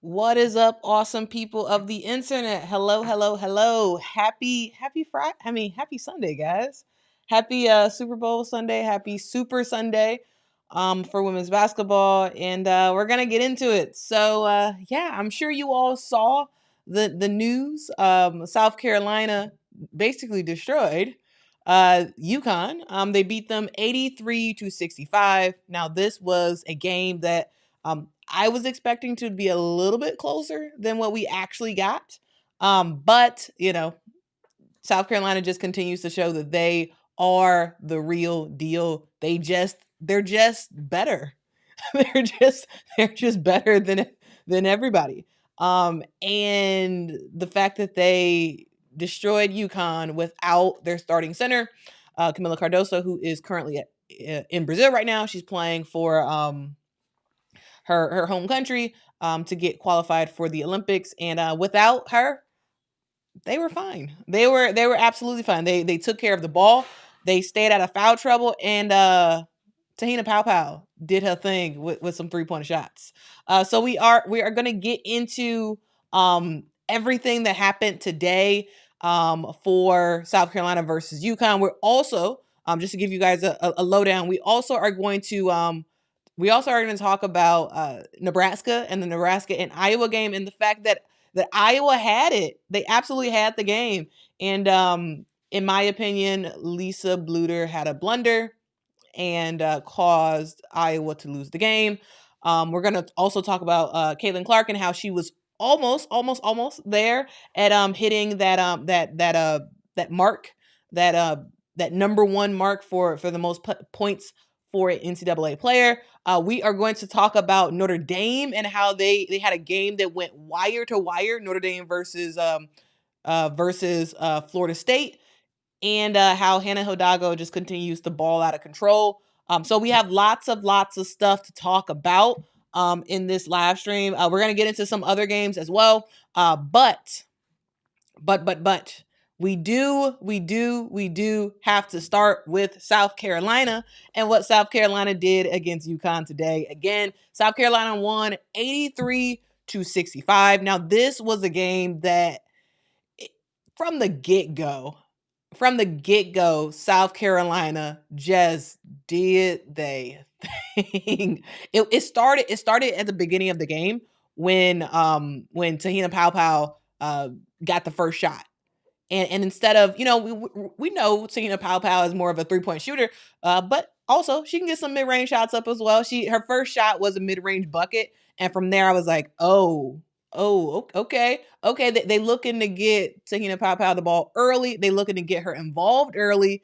What is up, awesome people of the internet? Hello, hello, hello. Happy Friday. Happy Sunday, guys. Happy Super Bowl Sunday. Happy Super Sunday for women's basketball. And we're gonna get into it. So yeah, I'm sure you all saw the news. South Carolina basically destroyed UConn. They beat them 83-65. Now, this was a game that I was expecting to be a little bit closer than what we actually got. But, South Carolina just continues to show that they are the real deal. They're just better. they're just better than everybody. And the fact that they destroyed UConn without their starting center, Kamilla Cardoso, who is currently in Brazil right now. She's playing for her home country to get qualified for the Olympics. And without her, they were fine. They were absolutely fine. They took care of the ball. They stayed out of foul trouble, and Te-Hina Paopao did her thing with some 3-point shots. So we are gonna get into everything that happened today for South Carolina versus UConn. We're also just to give you guys a lowdown. We also are going to talk about Nebraska and the Nebraska and Iowa game, and the fact that Iowa had it. They absolutely had the game. And in my opinion, Lisa Bluter had a blunder and caused Iowa to lose the game. We're going to also talk about Caitlin Clark and how she was almost there at hitting that mark, that number one mark for the most points for an NCAA player. We are going to talk about Notre Dame and how they had a game that went wire to wire. Notre Dame versus Florida State, and how Hannah Hidalgo just continues to ball out of control. So we have lots of stuff to talk about in this live stream. We're gonna get into some other games as well. But we do have to start with South Carolina and what South Carolina did against UConn today. Again, South Carolina won 83-65. Now, this was a game that from the get-go, South Carolina just did they thing. It started at the beginning of the game when Te-Hina Paopao got the first shot. And instead of, we know Te-Hina Paopao is more of a 3-point shooter, but also she can get some mid-range shots up as well. Her first shot was a mid-range bucket, and from there I was like, okay. They looking to get Te-Hina Paopao the ball early. They looking to get her involved early,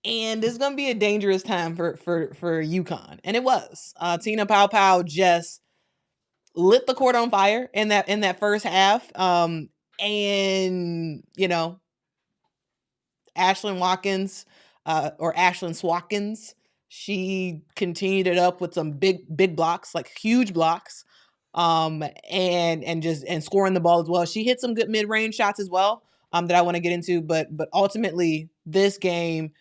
and it's gonna be a dangerous time for UConn, and it was. Te-Hina Paopao just lit the court on fire in that first half. And Ashlyn Watkins, or Ashlyn Swatkins, she continued it up with some big blocks, like huge blocks, and scoring the ball as well. She hit some good mid-range shots as well, that I want to get into, but ultimately this game,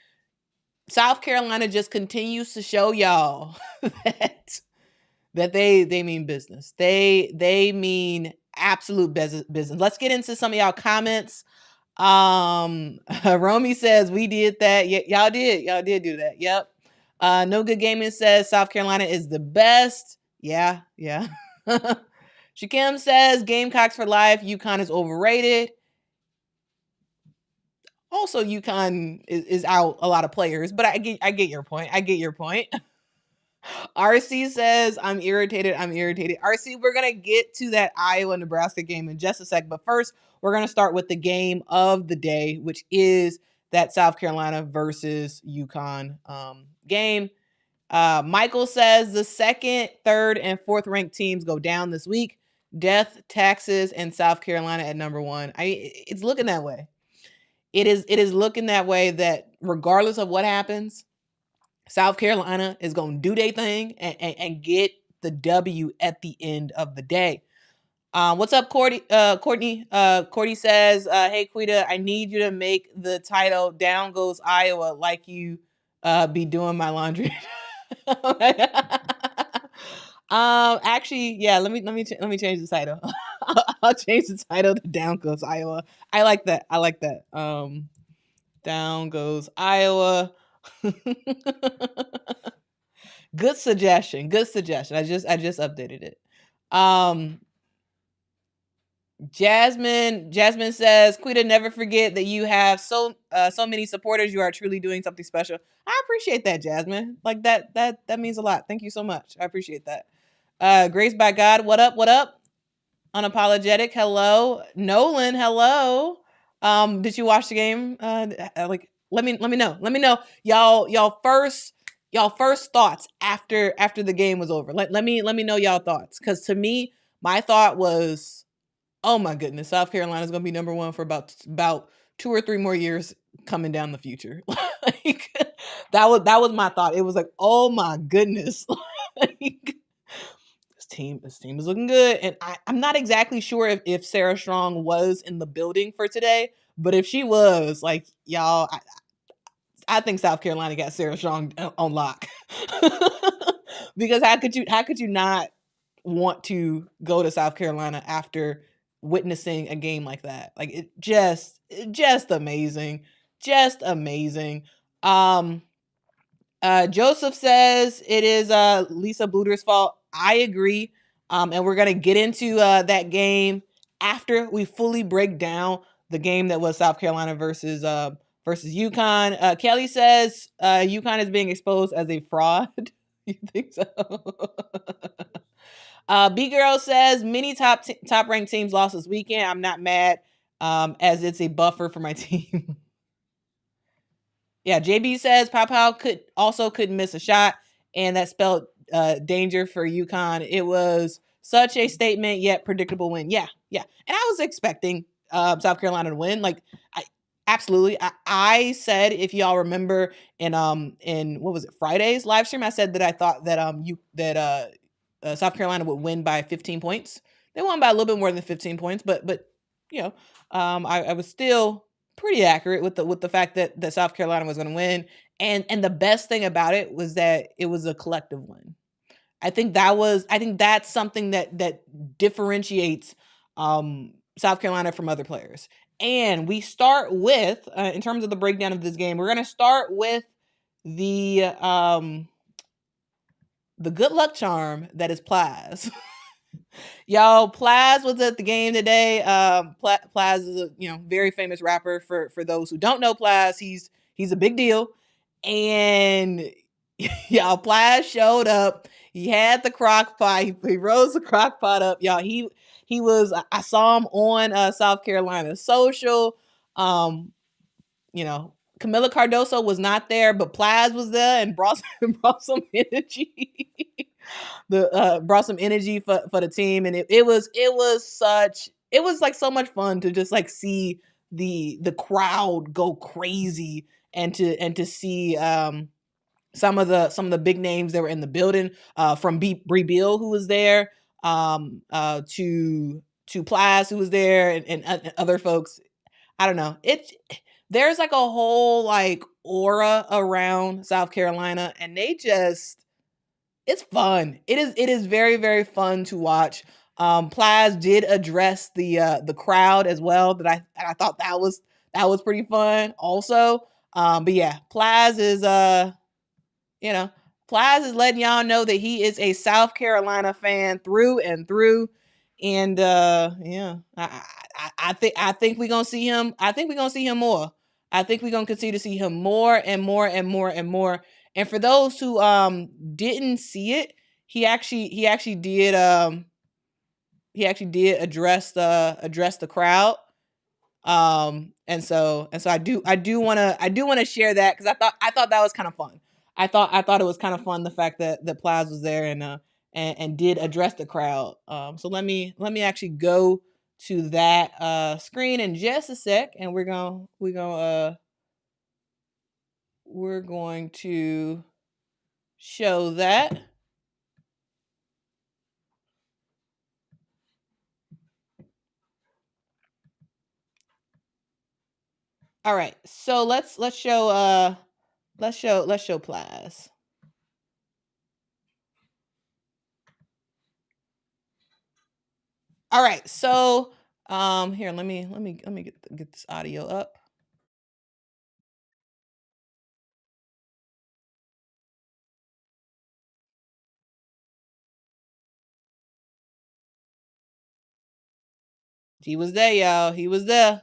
South Carolina just continues to show y'all that they mean business. They mean absolute business. Let's get into some of y'all comments. Romy says we did that. Y'all did do that. Yep. No Good Gaming says South Carolina is the best. Yeah. Shakim says Gamecocks for life. UConn is overrated. Also, UConn is out a lot of players, but I get your point. RC says, I'm irritated. RC, we're going to get to that Iowa-Nebraska game in just a sec. But first, we're going to start with the game of the day, which is that South Carolina versus UConn game. Michael says the second, third, and fourth ranked teams go down this week. Death, Texas, and South Carolina at number one. It's looking that way. It is looking that way, that regardless of what happens, South Carolina is going to do their thing and get the W at the end of the day. What's up, Courtney? Courtney says, hey, Quita, I need you to make the title Down Goes Iowa like you be doing my laundry. Actually, yeah. Let me change the title. I'll change the title to "Down Goes Iowa." I like that. I like that. Down goes Iowa. Good suggestion. Good suggestion. I just updated it. Um, Jasmine says, Quita, never forget that you have so many supporters. You are truly doing something special. I appreciate that, Jasmine. Like that means a lot. Thank you so much. I appreciate that. Grace by God, what up? What up? Unapologetic, hello. Nolan, hello. Did you watch the game? Like let me know. Let me know y'all first thoughts after the game was over. Let me know y'all thoughts, cuz to me my thought was, oh my goodness, South Carolina's going to be number 1 for about 2 or 3 more years coming down the future. Like that was my thought. It was like, oh my goodness. Like this team is looking good. And I'm not exactly sure if Sarah Strong was in the building for today, but if she was, like, y'all, I think South Carolina got Sarah Strong on lock. Because how could you not want to go to South Carolina after witnessing a game like that? Like just amazing. Just amazing. Um Joseph says it is Lisa Bluter's fault. I agree. And we're gonna get into that game after we fully break down the game that was South Carolina versus UConn. Kelly says UConn is being exposed as a fraud. You think so? B Girl says many top ranked teams lost this weekend. I'm not mad, as it's a buffer for my team. Yeah, JB says Paopao couldn't miss a shot, and that spelled danger for UConn. It was such a statement yet predictable win. Yeah, and I was expecting South Carolina to win. Like, absolutely. I said, if y'all remember, in what was it, Friday's live stream, I said that I thought that South Carolina would win by 15 points. They won by a little bit more than 15 points, but you know, I was still pretty accurate with the fact that South Carolina was going to win. And the best thing about it was that it was a collective win. I think that's something that differentiates South Carolina from other players. And we start with, in terms of the breakdown of this game, we're going to start with the good luck charm that is Plaz. Y'all, Plaz was at the game today. Plaz is a very famous rapper. For those who don't know Plaz, he's a big deal. And y'all, Plaz showed up. He had the crock pot. He rose the crock pot up. Y'all, he was. I saw him on South Carolina social. Kamilla Cardoso was not there, but Plaz was there and brought some energy. Brought some energy for the team, and it was like so much fun to just like see the crowd go crazy, and to see some of the big names that were in the building, from Bree Bill, who was there, to Plas, who was there, and other folks. I don't know. There's like a whole like aura around South Carolina, and it's fun. It is very, very fun to watch. Plaz did address the crowd as well. I thought that was pretty fun also. But yeah, Plaz is Plaz is letting y'all know that he is a South Carolina fan through and through. And yeah, I think we're gonna see him. I think we're gonna see him more. I think we're gonna continue to see him more and more and more and more. And for those who didn't see it, he actually did address the crowd. And so I do want to share that, because I thought that was kind of fun. I thought it was kind of fun, the fact that Plaz was there and did address the crowd. So let me actually go to that screen in just a sec, and we're going to show that. All right, so let's show Plaz. All right, so here, let me get this audio up. He was there, y'all. He was there.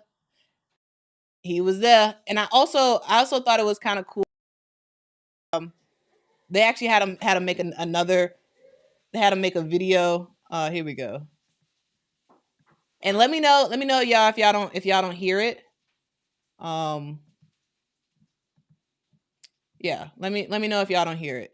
He was there. And I also thought it was kind of cool. They actually had him make another. They had him make a video. Here we go. And let me know y'all if y'all don't hear it. Um yeah, let me know if y'all don't hear it.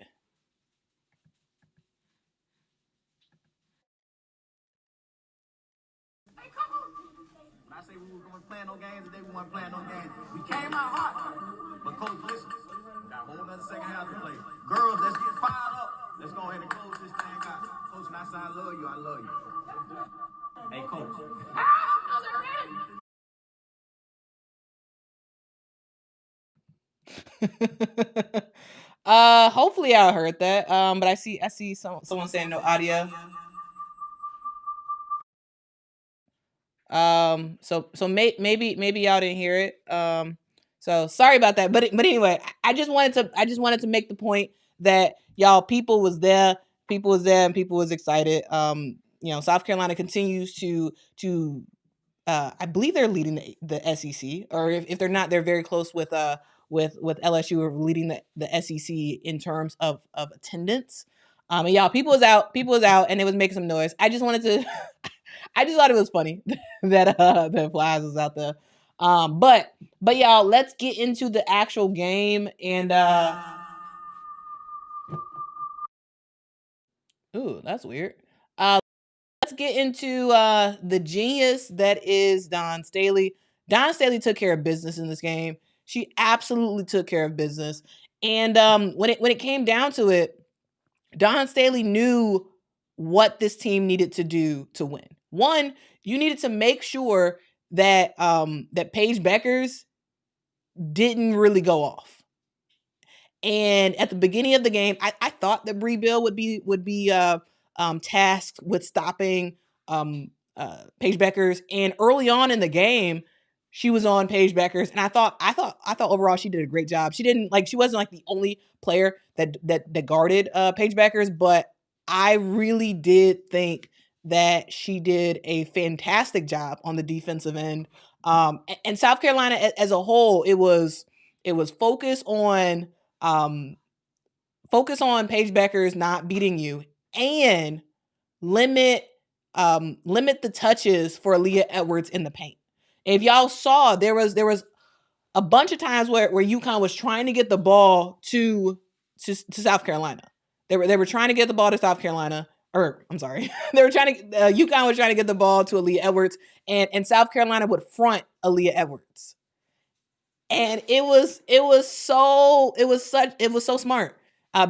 When I say we were going playing no games, today we weren't playing no games. We came out hot, but coach, listen, got a whole other second half to play. Girls, let's get fired up. Let's go ahead and close this thing out. Coach, when I say I love you, I love you. Hey, coach. Hopefully I heard that. But I see someone saying no audio. Maybe y'all didn't hear it. So sorry about that. But anyway, I just wanted to make the point that y'all people was there, and people was excited. South Carolina continues to I believe they're leading the SEC, or if they're not, they're very close with LSU, or leading the SEC in terms of attendance. And y'all, people was out, and it was making some noise. I just wanted to, I just thought it was funny that Flies was out there. But y'all, let's get into the actual game. And ooh, that's weird. Let's get into the genius that is Dawn Staley. Dawn Staley took care of business in this game. She absolutely took care of business. And when it came down to it, Dawn Staley knew what this team needed to do to win. One, you needed to make sure that Paige Beckers didn't really go off. And at the beginning of the game, I thought that Bree Bill would be tasked with stopping Paige Beckers. And early on in the game, she was on Paige Beckers, and I thought overall she did a great job. She wasn't like the only player that guarded Paige Beckers, but I really did think that she did a fantastic job on the defensive end. And South Carolina as a whole, it was um focus on Paige Beckers not beating you, and limit limit the touches for Aaliyah Edwards in the paint. If y'all saw, there was a bunch of times where UConn was trying to get the ball to South Carolina. They were trying to get the ball to South Carolina, or I'm sorry, they were trying to UConn was trying to get the ball to Aaliyah Edwards, and South Carolina would front Aaliyah Edwards. And it was so smart,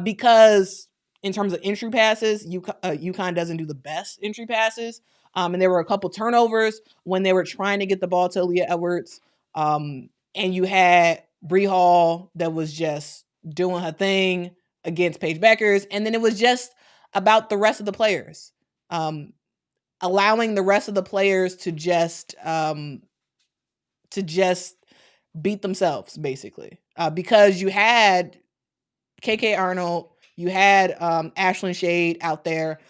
because in terms of entry passes, UConn doesn't do the best entry passes. And there were a couple turnovers when they were trying to get the ball to Aaliyah Edwards. And you had Bree Hall that was just doing her thing against Paige Beckers, and then it was just about the rest of the players, allowing the rest of the players to just beat themselves, basically, because you had KK Arnold, you had Ashlyn Shade out there,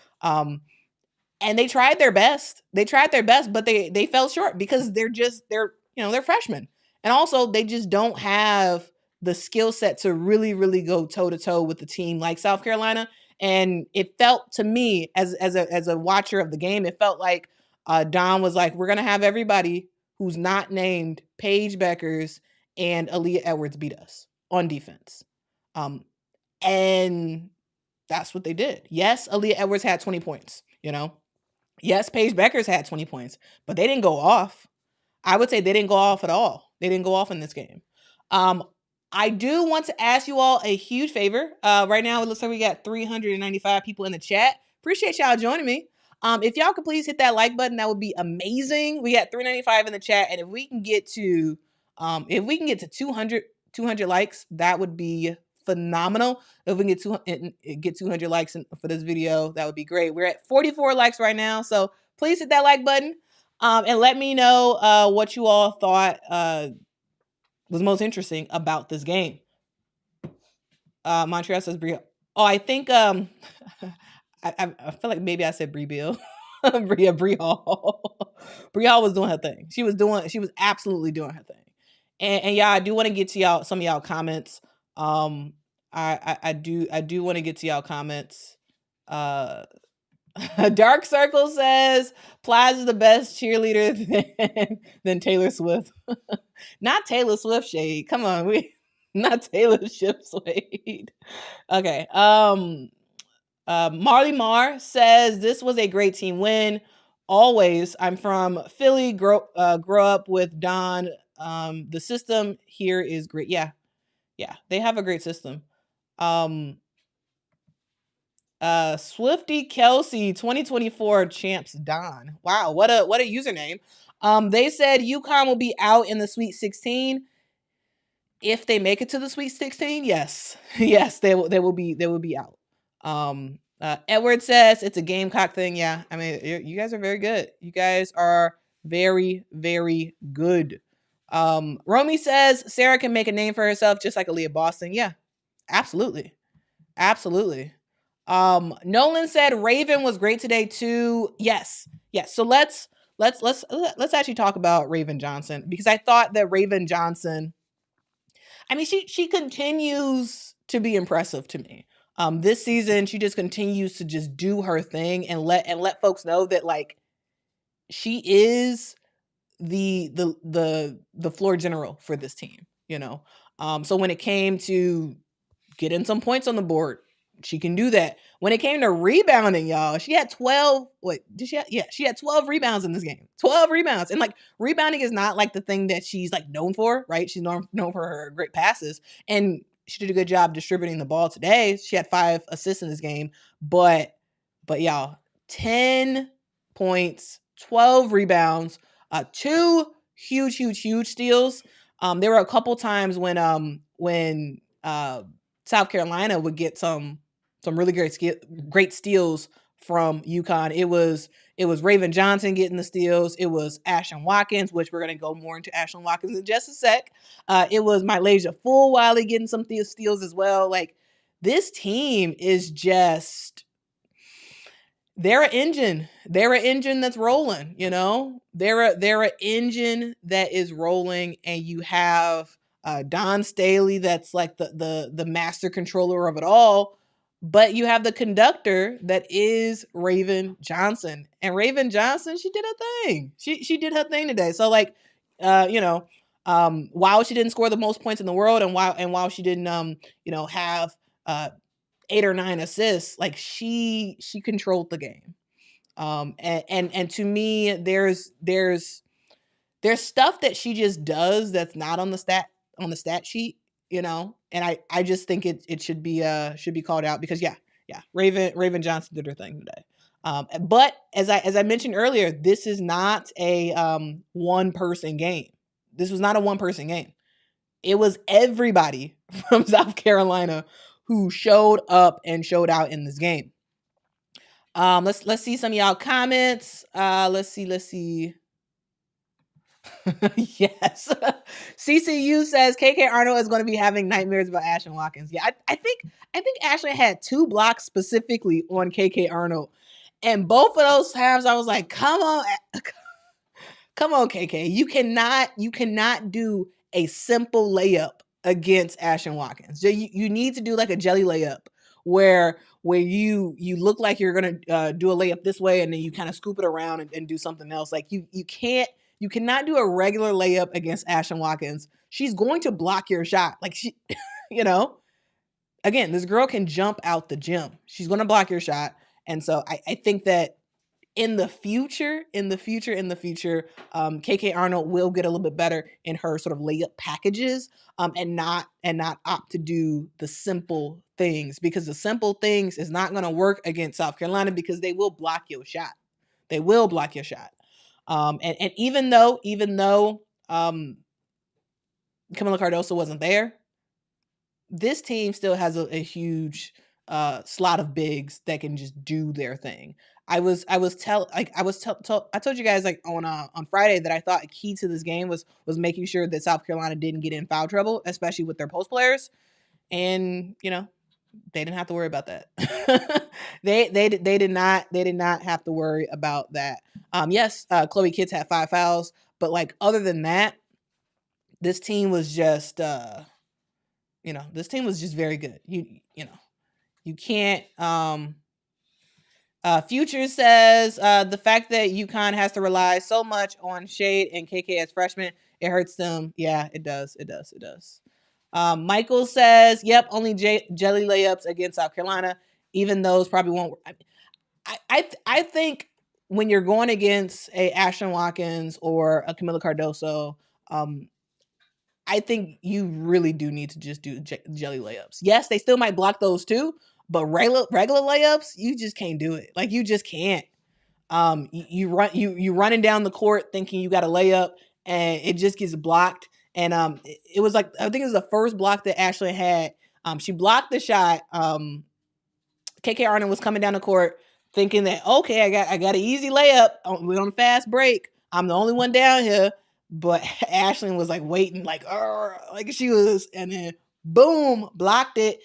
and they tried their best. They tried their best, but they fell short because they're freshmen, and also they just don't have the skill set to really go toe to toe with the team like South Carolina. And it felt to me, as a watcher of the game, it felt like Don was like, "We're gonna have everybody who's not named Paige Beckers and Aaliyah Edwards beat us on defense." And that's what they did. Yes, Aaliyah Edwards had 20 points, Yes, Paige Beckers had 20 points, but they didn't go off. I would say they didn't go off at all. They didn't go off in this game. Um, I do want to ask you all a huge favor. Right now, it looks like we got 395 people in the chat. Appreciate y'all joining me. If y'all could please hit that like button, that would be amazing. We got 395 in the chat, and if we can get to 200 likes, that would be phenomenal. If we can get 200 likes for this video, that would be great. We're at 44 likes right now, so please hit that like button. And let me know what you all thought was most interesting about this game. Montreal says Bree. Oh, I think I feel like maybe I said Bree Bill. Bree Hall. Bree Hall was doing her thing. She was absolutely doing her thing. And yeah, I do want to get to y'all some of y'all comments. I do want to get to y'all comments. Dark Circle says Plaza's the best cheerleader than Taylor Swift. Not Taylor Swift shade. Come on, not Taylor Swift shade. Okay. Marley Marr says this was a great team win. Always. I'm from Philly. Grow up with Don. The system here is great. Yeah. They have a great system. Swifty Kelsey 2024 champs Don. Wow, what a username. They said UConn will be out in the Sweet 16 if they make it to the Sweet 16. Yes, they will be out. Edward says it's a Gamecock thing. Yeah, I mean you guys are very good. You guys are very, very good. Romy says Sarah can make a name for herself just like Aaliyah Boston. Yeah, absolutely. Nolan said Raven was great today too. Yes. So let's actually talk about Raven Johnson, because I thought that Raven Johnson, I mean, she continues to be impressive to me. This season she just continues to just do her thing and let folks know that like she is the floor general for this team, you know. So when it came to getting some points on the board, she can do that. When it came to rebounding, y'all, she had 12. She had 12 rebounds in this game. 12 rebounds. And like rebounding is not like the thing that she's like known for, right? She's known for her great passes. And she did a good job distributing the ball today. She had 5 assists in this game. But y'all, 10 points, 12 rebounds, 2 huge steals. There were a couple times when South Carolina would get some really great steals from UConn. It was Raven Johnson getting the steals. It was Ashlyn Watkins, which we're going to go more into Ashlyn Watkins in just a sec. It was MiLaysia Fulwiley getting some steals as well. Like this team is just, they're an engine. They're an engine that's rolling, you know? They're an engine that is rolling, and you have Don Staley that's like the master controller of it all, but you have the conductor that is Raven Johnson. And Raven Johnson, she did her thing. She did her thing today. So like while she didn't score the most points in the world, and while she didn't have 8 or 9 assists, like she controlled the game. And to me, there's stuff that she just does that's not on the stat sheet, you know, and I just think it should be called out, because Raven Johnson did her thing today. But as I mentioned earlier, this is not a one person game. This was not a one person game. It was everybody from South Carolina who showed up and showed out in this game. Let's see some of y'all comments. Let's see. Yes. CCU says KK Arnold is going to be having nightmares about Ashlyn Watkins. Yeah, I think Ashlyn had 2 blocks specifically on KK Arnold. And both of those times I was like, come on, KK. You cannot do a simple layup against Ashlyn Watkins. So you need to do like a jelly layup where you look like you're gonna do a layup this way, and then you kind of scoop it around and do something else. Like you cannot do a regular layup against Ashlyn Watkins. She's going to block your shot. Like she, you know, again, this girl can jump out the gym. She's going to block your shot. And so I think that in the future, KK Arnold will get a little bit better in her sort of layup packages, and not opt to do the simple things, because the simple things is not going to work against South Carolina, because they will block your shot. And even though Kamilla Cardoso wasn't there, this team still has a huge slot of bigs that can just do their thing. I told you guys like on Friday that I thought a key to this game was making sure that South Carolina didn't get in foul trouble, especially with their post players. And they didn't have to worry about that. they did not have to worry about that. Yes, Chloe Kitts had 5 fouls, but like other than that, this team was just this team was just very good. You can't Future says the fact that UConn has to rely so much on Shade and KK as freshmen, it hurts them. Yeah, it does. It does. Michael says, yep, only jelly layups against South Carolina. Even those probably won't. I think when you're going against a Ashlyn Watkins or a Kamilla Cardoso, I think you really do need to just do jelly layups. Yes, they still might block those too, but regular layups, you just can't do it. Like you just can't. You running down the court thinking you got a layup, and it just gets blocked. And it was like, I think it was the first block that Ashlyn had. She blocked the shot. KK Arnold was coming down the court thinking that, okay, I got an easy layup. We're on a fast break. I'm the only one down here. But Ashlyn was like waiting, like she was, and then boom, blocked it.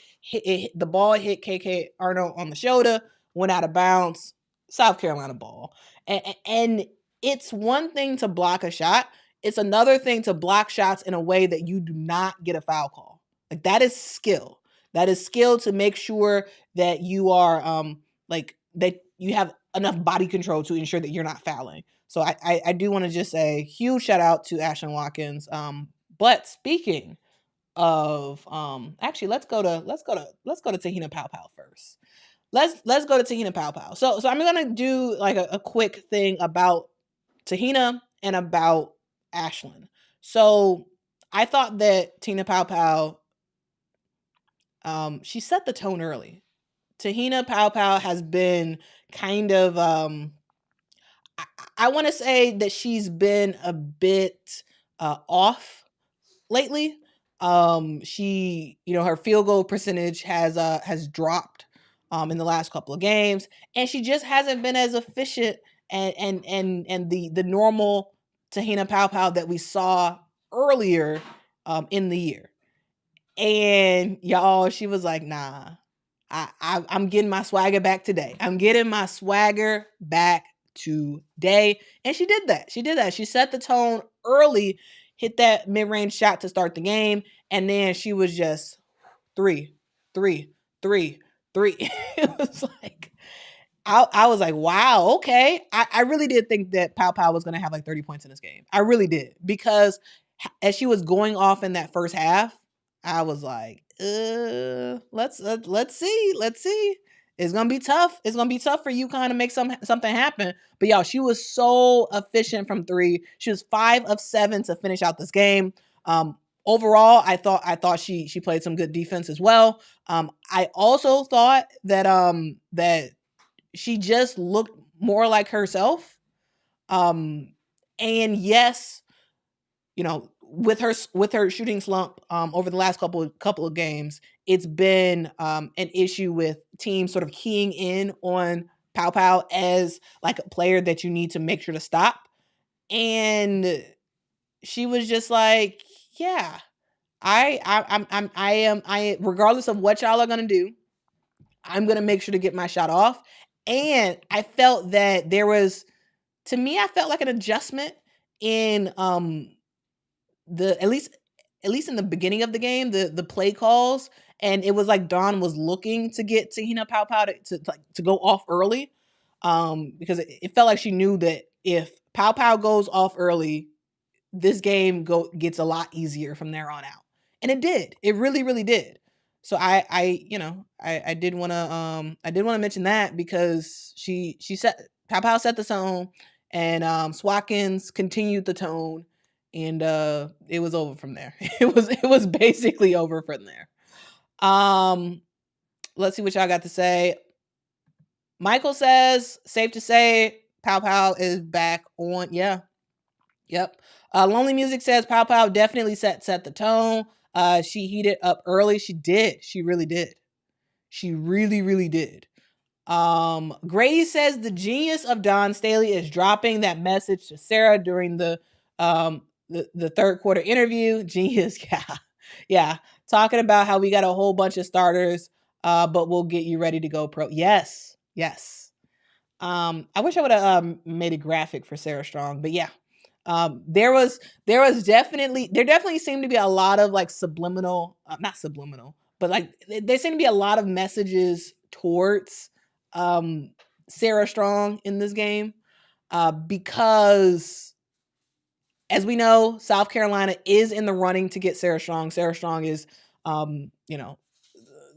The ball hit KK Arnold on the shoulder, went out of bounds. South Carolina ball. And it's one thing to block a shot. It's another thing to block shots in a way that you do not get a foul call. Like that is skill. That is skill to make sure that you are that you have enough body control to ensure that you're not fouling. So I do want to just say huge shout out to Ashlyn Watkins. But speaking of actually let's go to Te-Hina Paopao first. Let's go to Te-Hina Paopao. So I'm gonna do like a quick thing about Te-Hina and about Ashlyn. So I thought that Te-Hina Paopao, she set the tone early. Te-Hina Paopao has been kind of I want to say that she's been a bit off lately. She, her field goal percentage has dropped in the last couple of games, and she just hasn't been as efficient and the normal Te-Hina Paopao that we saw earlier in the year. And y'all, she was like, nah, I'm getting my swagger back today. I'm getting my swagger back today. And she did that. She set the tone early, hit that mid-range shot to start the game, and then she was just 3. It was like, I was like, wow, okay. I really did think that Paopao was going to have like 30 points in this game. I really did. Because as she was going off in that first half, I was like, let's see. It's gonna be tough. It's gonna be tough for UConn to make something happen. But y'all, she was so efficient from 3. She was 5 of 7 to finish out this game. Overall, I thought she played some good defense as well. I also thought that she just looked more like herself. And yes, with her shooting slump over the last couple of games, it's been an issue with teams sort of keying in on Paopao as like a player that you need to make sure to stop. And she was just like, yeah, I regardless of what y'all are gonna do, I'm gonna make sure to get my shot off. And I felt that there was, to me, I felt like an adjustment in at least in the beginning of the game, the play calls, and it was like Dawn was looking to get Te-Hina Paopao to go off early, because it felt like she knew that if Paopao goes off early, this game gets a lot easier from there on out, and it did. It really, really did. So I did want to mention that because Paopao set the tone, and Swatkins continued the tone. And it was over from there. It was basically over from there. Let's see what y'all got to say. Michael says, safe to say, Paopao is back on. Yeah. Yep. Lonely Music says Paopao definitely set the tone. She heated up early. She did. She really did. She really, really did. Grady says the genius of Don Staley is dropping that message to Sarah during the third quarter interview. Genius, yeah. Yeah. Talking about how we got a whole bunch of starters, but we'll get you ready to go pro. Yes. Yes. I wish I would have made a graphic for Sarah Strong, but yeah. There definitely seemed to be a lot of like subliminal, not subliminal, but like there seemed to be a lot of messages towards Sarah Strong in this game, because as we know, South Carolina is in the running to get Sarah Strong. Sarah Strong is, you know,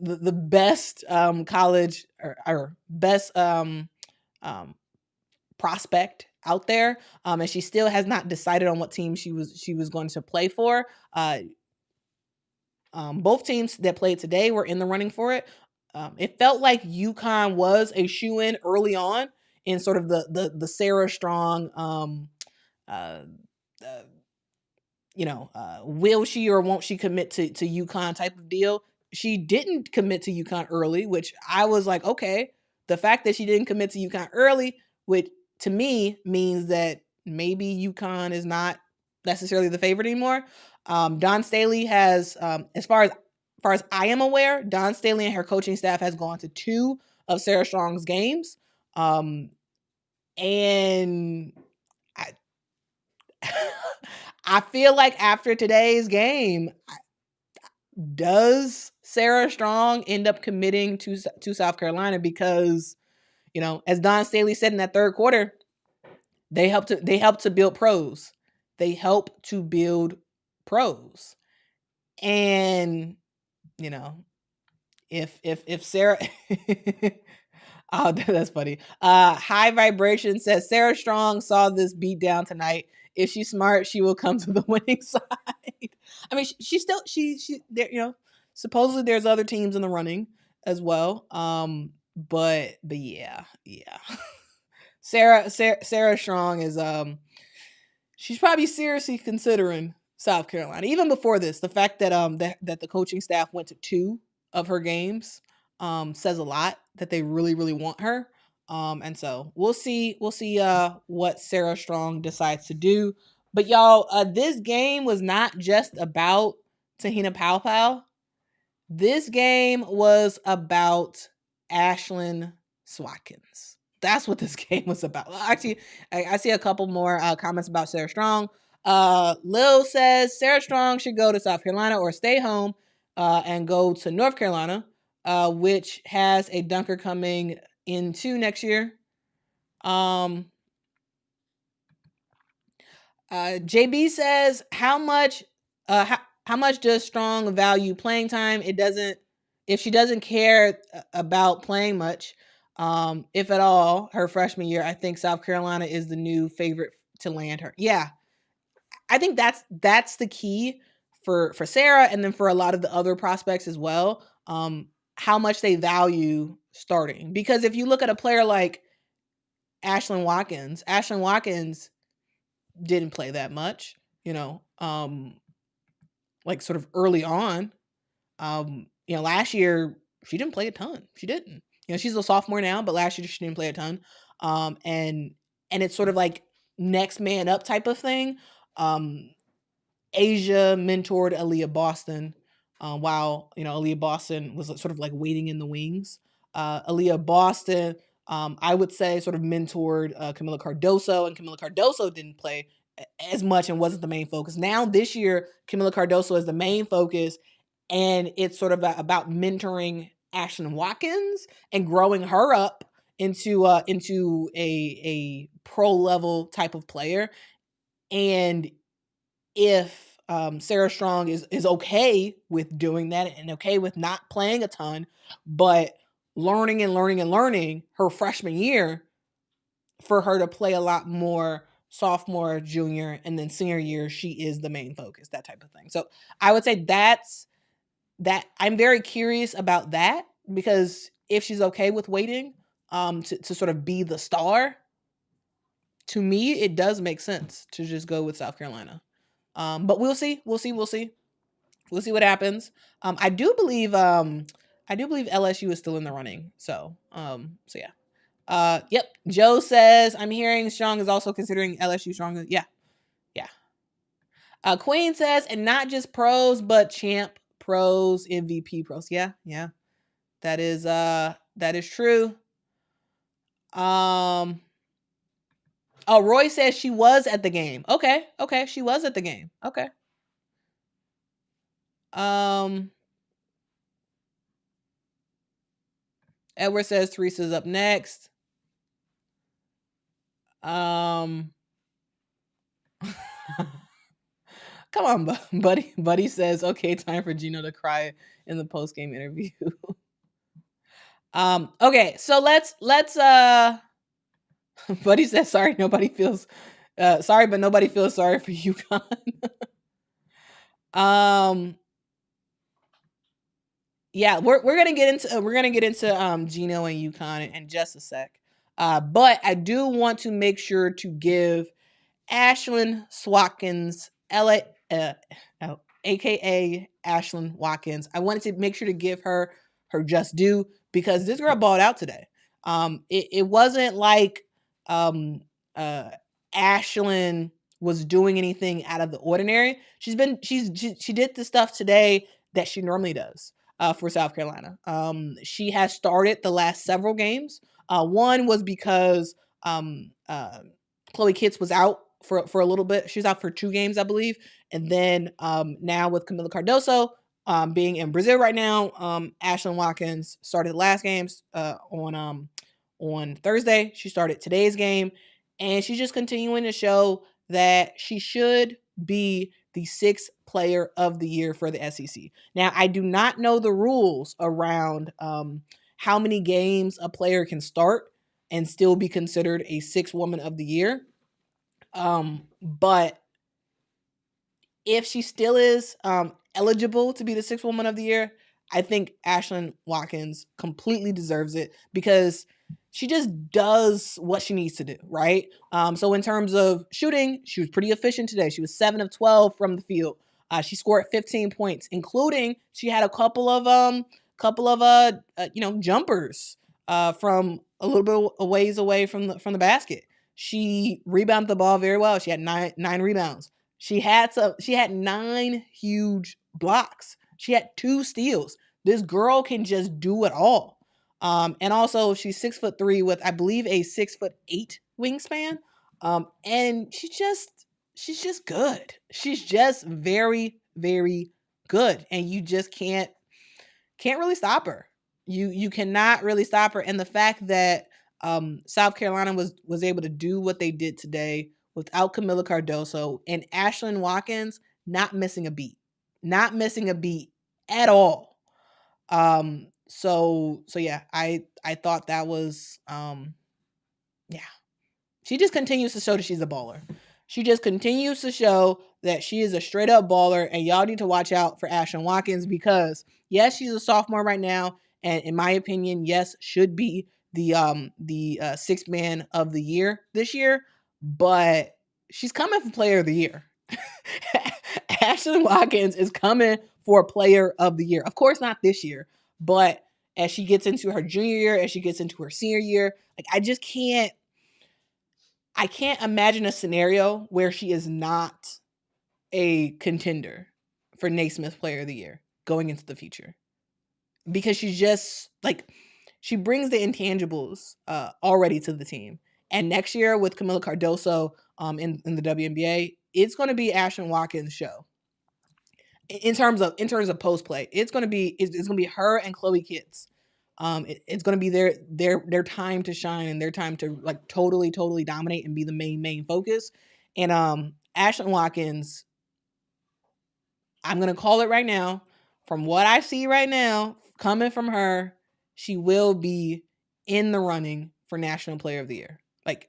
the best college or best prospect out there, and she still has not decided on what team she was going to play for. Both teams that played today were in the running for it. It felt like UConn was a shoe-in early on in sort of the Sarah Strong, will she or won't she commit to UConn type of deal. She didn't commit to UConn early, which I was like, okay. The fact that she didn't commit to UConn early, which to me means that maybe UConn is not necessarily the favorite anymore. Don Staley has, as far as I am aware, Don Staley and her coaching staff has gone to 2 of Sarah Strong's games. And I feel like after today's game, does Sarah Strong end up committing to South Carolina? Because, as Don Staley said in that third quarter, they help to build pros. They help to build pros. And, if Sarah oh, that's funny. High Vibration says Sarah Strong saw this beat down tonight. If she's smart, she will come to the winning side. I mean, she still there, supposedly there's other teams in the running as well. But yeah. Sarah Strong is she's probably seriously considering South Carolina. Even before this, the fact that that the coaching staff went to 2 of her games says a lot, that they really, really want her. And so we'll see what Sarah Strong decides to do. But y'all, this game was not just about Te-Hina Paopao. This game was about Ashlyn Watkins. That's what this game was about. Well, actually, I see a couple more comments about Sarah Strong. Lil says Sarah Strong should go to South Carolina or stay home and go to North Carolina, which has a dunker coming into next year. JB says how much does Strong value playing time? If she doesn't care about playing much, if at all, her freshman year, I think South Carolina is the new favorite to land her. Yeah. I think that's the key for Sarah, and then for a lot of the other prospects as well. How much they value starting. Because if you look at a player like Ashlyn Watkins didn't play that much, like sort of early on. Last year she didn't play a ton. She didn't. She's a sophomore now, but last year she didn't play a ton. And it's sort of like next man up type of thing. Asia mentored Aaliyah Boston, while Aaliyah Boston was sort of like waiting in the wings. Aaliyah Boston, I would say, sort of mentored Kamilla Cardoso, and Kamilla Cardoso didn't play as much and wasn't the main focus. Now this year, Kamilla Cardoso is the main focus, and it's sort of about mentoring Ashlyn Watkins and growing her up into a pro level type of player. And if Sarah Strong is okay with doing that and okay with not playing a ton, but learning her freshman year, for her to play a lot more sophomore, junior, and then senior year, she is the main focus, that type of thing. So I would say that I'm very curious about that, because if she's okay with waiting to sort of be the star, to me, it does make sense to just go with South Carolina. But we'll see what happens. I do believe I do believe LSU is still in the running. So yeah. Yep. Joe says, I'm hearing Strong is also considering LSU stronger. Yeah. Yeah. Queen says, and not just pros, but champ pros, MVP pros. Yeah. Yeah. That is true. Oh, Roy says she was at the game. Okay. Okay. She was at the game. Okay. Edward says Teresa's up next. Come on, buddy. Buddy says, okay, time for Gino to cry in the post-game interview. Okay, so let's Buddy says, sorry, nobody feels sorry, but nobody feels sorry for UConn. Yeah, we're gonna get into Gino and UConn in just a sec. But I do want to make sure to give Ashlyn Watkins, aka Ashlyn Watkins. I wanted to make sure to give her just due because this girl balled out today. It wasn't like Ashlyn was doing anything out of the ordinary. She did the stuff today that she normally does for South Carolina. She has started the last several games. One was because Chloe Kitts was out for a little bit. She was out for 2 games, I believe. And then now with Kamilla Cardoso being in Brazil right now, Ashlyn Watkins started the last games on Thursday. She started today's game, and she's just continuing to show that she should be the 6th player of the year for the SEC. Now, I do not know the rules around how many games a player can start and still be considered a 6th woman of the year. But if she still is eligible to be the 6th woman of the year, I think Ashlyn Watkins completely deserves it because she just does what she needs to do, right? So in terms of shooting, she was pretty efficient today. She was 7 of 12 from the field. She scored 15 points, including she had a couple of jumpers from a little bit a ways away from the basket. She rebounded the ball very well. She had nine rebounds. She had 9 huge blocks. She had 2 steals. This girl can just do it all. And also she's 6'3" with, I believe, a 6'8" wingspan. And she's just good. She's just very, very good. And you just can't really stop her. You cannot really stop her. And the fact that South Carolina was able to do what they did today without Kamilla Cardoso and Ashlyn Watkins not missing a beat at all. So yeah, I thought that was yeah. She just continues to show that she's a baller. She just continues to show that she is a straight up baller, and y'all need to watch out for Ashlyn Watkins because yes, she's a sophomore right now, and in my opinion, yes, should be the 6th man of the year this year, but she's coming for player of the year. Ashlyn Watkins is coming for player of the year. Of course, not this year, but as she gets into her junior year, as she gets into her senior year, like I can't imagine a scenario where she is not a contender for Naismith Player of the Year going into the future. Because she's just like, she brings the intangibles already to the team. And next year with Kamilla Cardoso in the WNBA, it's going to be Ashlyn Watkins' show. In terms of post play, it's going to be her and Chloe Kitts. It's going to be their time to shine and their time to like totally dominate and be the main focus. And Ashlyn Watkins, I'm going to call it right now, from what I see right now coming from her, she will be in the running for National Player of the Year. Like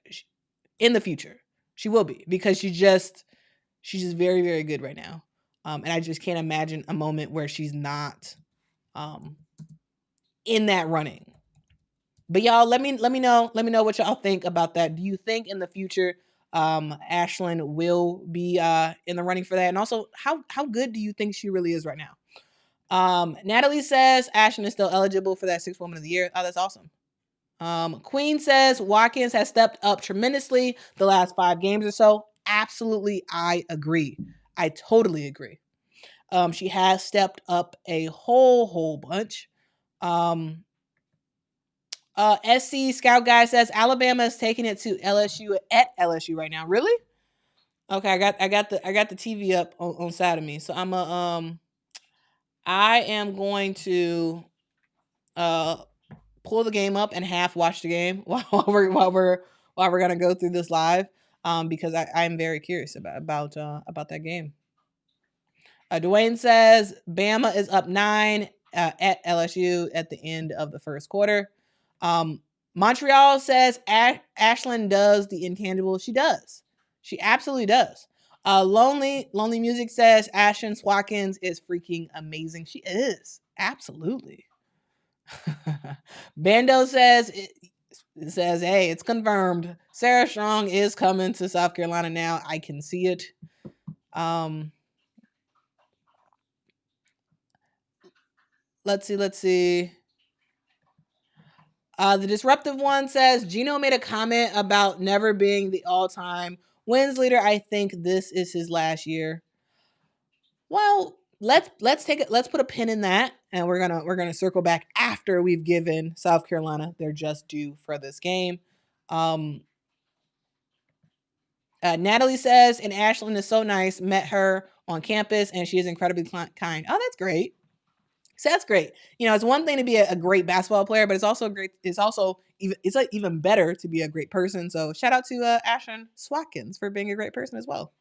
in the future, she will be, because she's just very, very good right now. And I just can't imagine a moment where she's not in that running. But y'all, let me know what y'all think about that. Do you think in the future Ashlyn will be in the running for that? And also, how good do you think she really is right now? Natalie says Ashlyn is still eligible for that 6th Woman of the Year. Oh, that's awesome. Queen says Watkins has stepped up tremendously the last 5 games or so. Absolutely, I agree. I totally agree. She has stepped up a whole bunch. SC Scout Guy says Alabama is taking it to LSU at LSU right now. Really? Okay, I got the TV up on side of me, so I am going to pull the game up and half watch the game while we're gonna go through this live, because I'm very curious about that game. Dwayne says Bama is up 9 at LSU at the end of the first quarter. Montreal says Ashlyn does the intangible. She does. She absolutely does. Lonely Music says Ashlyn Watkins is freaking amazing. She is. Absolutely. Bando says, hey, it's confirmed. Sarah Strong is coming to South Carolina now. I can see it. Let's see. The Disruptive One says Gino made a comment about never being the all-time wins leader. I think this is his last year. Well, let's put a pin in that, and we're gonna circle back after we've given South Carolina their just due for this game. Natalie says, and Ashlyn is so nice. Met her on campus, and she is incredibly kind. Oh, that's great. So that's great. It's one thing to be a great basketball player, but it's also great. It's like even better to be a great person. So shout out to Ashlyn Watkins for being a great person as well.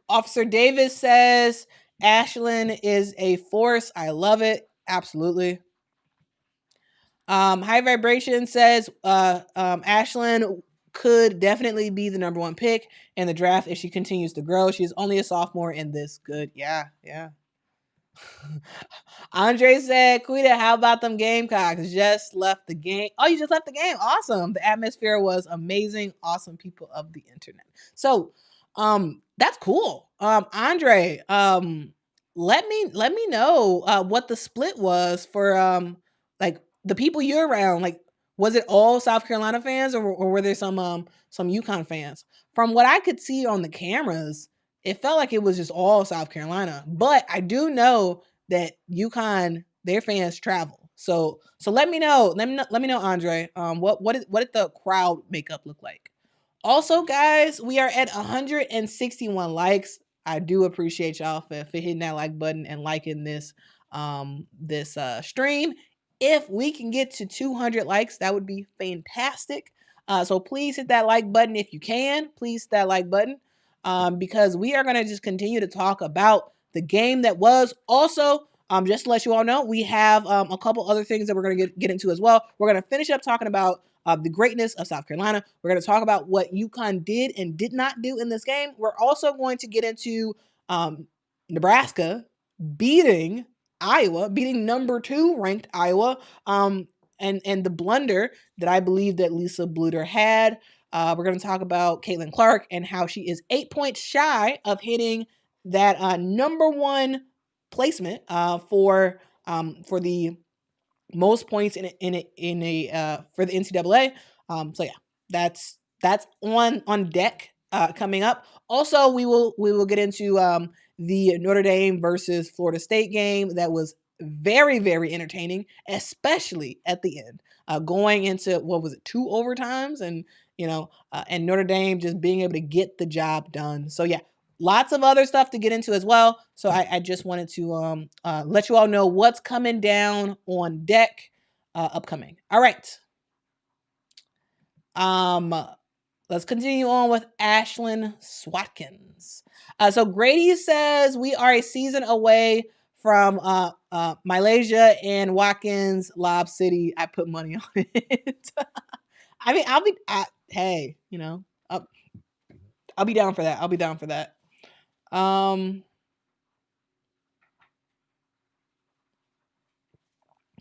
Officer Davis says Ashlyn is a force. I love it. Absolutely. High Vibration says Ashlyn could definitely be the number 1 pick in the draft if she continues to grow. She's only a sophomore and this good. Yeah. Andre said, Quita, how about them Gamecocks? Just left the game. Oh, you just left the game. Awesome. The atmosphere was amazing. Awesome people of the internet. So, that's cool. Andre, let me know what the split was for like the people you're around. Like, was it all South Carolina fans or were there some UConn fans? From what I could see on the cameras, it felt like it was just all South Carolina. But I do know that UConn, their fans travel. So let me know. Let me know, Andre. What did the crowd makeup look like? Also, guys, we are at 161 likes. I do appreciate y'all for hitting that like button and liking this stream. If we can get to 200 likes, that would be fantastic. So please hit that like button if you can. Please hit that like button, because we are going to just continue to talk about the game that was. Also, just to let you all know, we have a couple other things that we're going to get into as well. We're going to finish up talking about the greatness of South Carolina. We're going to talk about what UConn did and did not do in this game. We're also going to get into Nebraska beating Iowa, beating number 2 ranked Iowa, and the blunder that I believe that Lisa Bluter had. We're going to talk about Caitlin Clark and how she is 8 points shy of hitting that number 1 placement for the most points in a for the NCAA. So yeah, that's on deck coming up. Also, we will get into the Notre Dame versus Florida State game that was very, very entertaining, especially at the end, going into what was it, 2 overtimes, and and Notre Dame just being able to get the job done. So yeah, lots of other stuff to get into as well. So I just wanted to let you all know what's coming down on deck upcoming. All right. Let's continue on with Ashlyn Watkins. So Grady says we are a season away from MiLaysia and Watkins Lob City. I put money on it. I mean, I'll be down for that.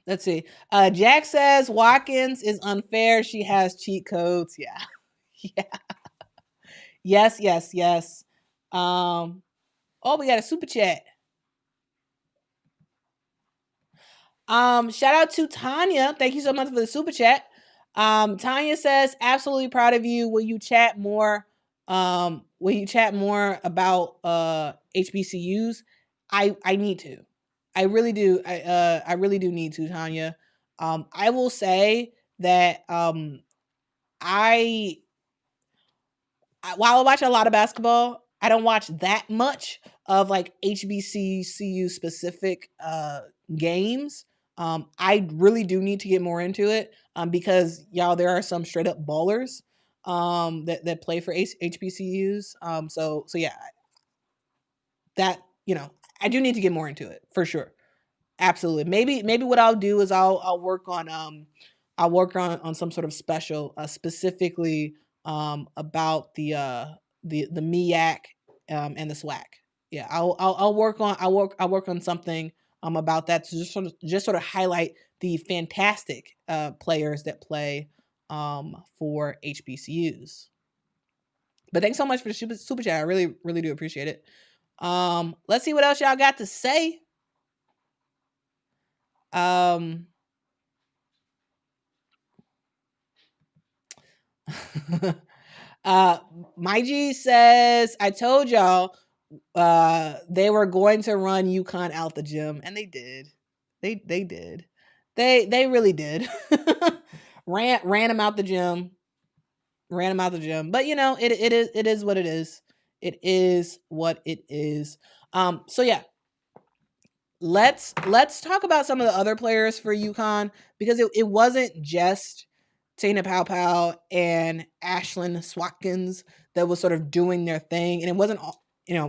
Let's see. Jack says Watkins is unfair. She has cheat codes. Yeah. Yeah. Yes. Oh, we got a super chat. Shout out to Tanya. Thank you so much for the super chat. Tanya says, absolutely proud of you. Will you chat more? Will you chat more about HBCUs? I need to. I really do. I really do need to, Tanya. I will say that I while I watch a lot of basketball, I don't watch that much of like HBCU specific games. I really do need to get more into it because y'all, there are some straight up ballers that play for HBCUs. So yeah, that I do need to get more into it for sure. Absolutely. Maybe what I'll do is I'll work on some sort of special specifically about the MIAC and the SWAC. Yeah, I'll work on something about that to just sort of highlight the fantastic players that play for HBCUs. But thanks so much for the super chat. I really really do appreciate it. Let's see what else y'all got to say. Um My G says, I told y'all they were going to run UConn out the gym, and they did. They did. They really did. ran them out the gym. Ran them out the gym. But it is what it is. It is what it is. So yeah, let's talk about some of the other players for UConn because it wasn't just Te-Hina Paopao and Ashlyn Watkins that was sort of doing their thing, and it wasn't all.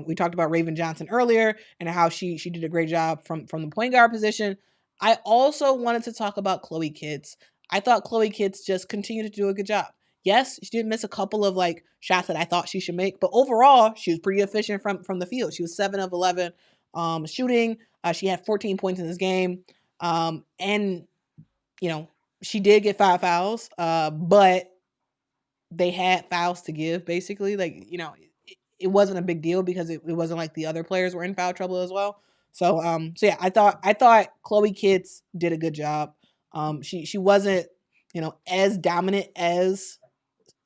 We talked about Raven Johnson earlier and how she did a great job from the point guard position. I also wanted to talk about Chloe Kitts. I thought Chloe Kitts just continued to do a good job. Yes, she did miss a couple of like shots that I thought she should make, but overall she was pretty efficient from the field. She was 7 of 11 shooting. She had 14 points in this game. And, she did get 5 fouls, but they had fouls to give, basically. Like, it wasn't a big deal because it wasn't like the other players were in foul trouble as well. So yeah, I thought Chloe Kitts did a good job. She wasn't, as dominant as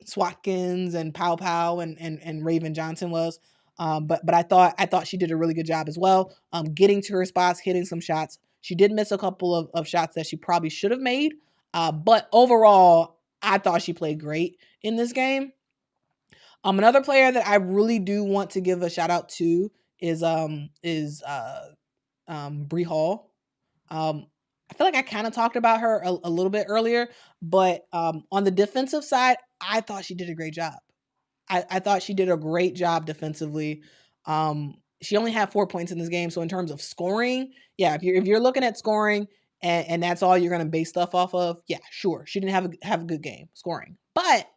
Swatkins and Paopao and Raven Johnson was. But I thought she did a really good job as well. Getting to her spots, hitting some shots. She did miss a couple of shots that she probably should have made. But overall, I thought she played great in this game. Another player that I really do want to give a shout out to is Bree Hall. I feel like I kind of talked about her a little bit earlier, but on the defensive side, I thought she did a great job. I thought she did a great job defensively. She only had 4 points in this game, so in terms of scoring, yeah, if you're looking at scoring and that's all you're gonna base stuff off of, yeah, sure, she didn't have a good game scoring, but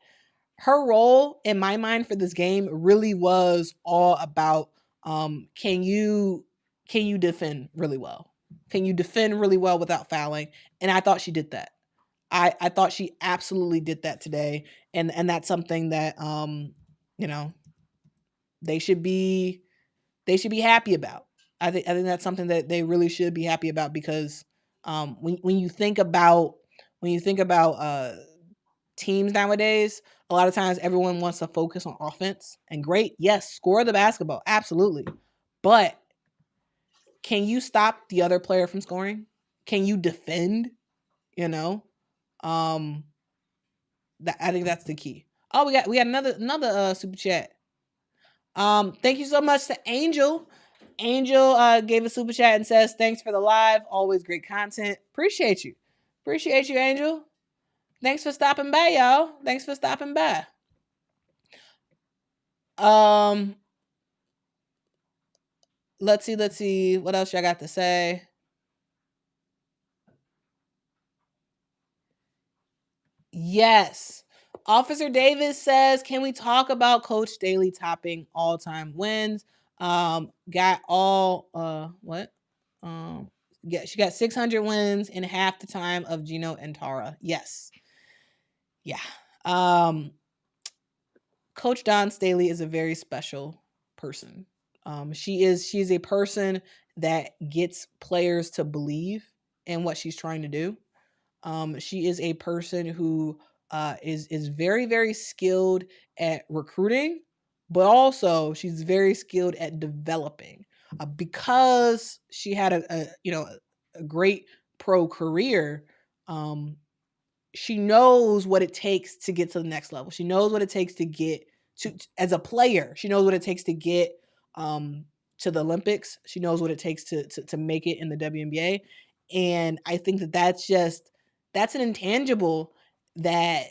her role in my mind for this game really was all about can you defend really well? Can you defend really well without fouling? And I thought she did that. I thought she absolutely did that today. And that's something that you know, they should be happy about. I think that's something that they really should be happy about because when you think about teams nowadays, a lot of times everyone wants to focus on offense. And great, yes, score the basketball, absolutely. But can you stop the other player from scoring? Can you defend? You know, um, I think that's the key. Oh, we got another super chat. Thank you so much to Angel. Angel gave a super chat and says, "Thanks for the live. Always great content. Appreciate you. Appreciate you, Angel. Thanks for stopping by, y'all. Thanks for stopping by." Um, let's see what else I got to say. Yes. Officer Davis says, "Can we talk about Coach Staley topping all-time wins? Got all what? Yeah, she got 600 wins in half the time of Gino and Tara." Yes. Yeah. Coach Don Staley is a very special person. She is a person that gets players to believe in what she's trying to do. She is a person who is very, very skilled at recruiting, but also she's very skilled at developing. Because she had a great pro career. She knows what it takes to get to the next level. She knows what it takes to get to as a player. She knows what it takes to get to the Olympics. She knows what it takes to make it in the WNBA. And I think that's an intangible that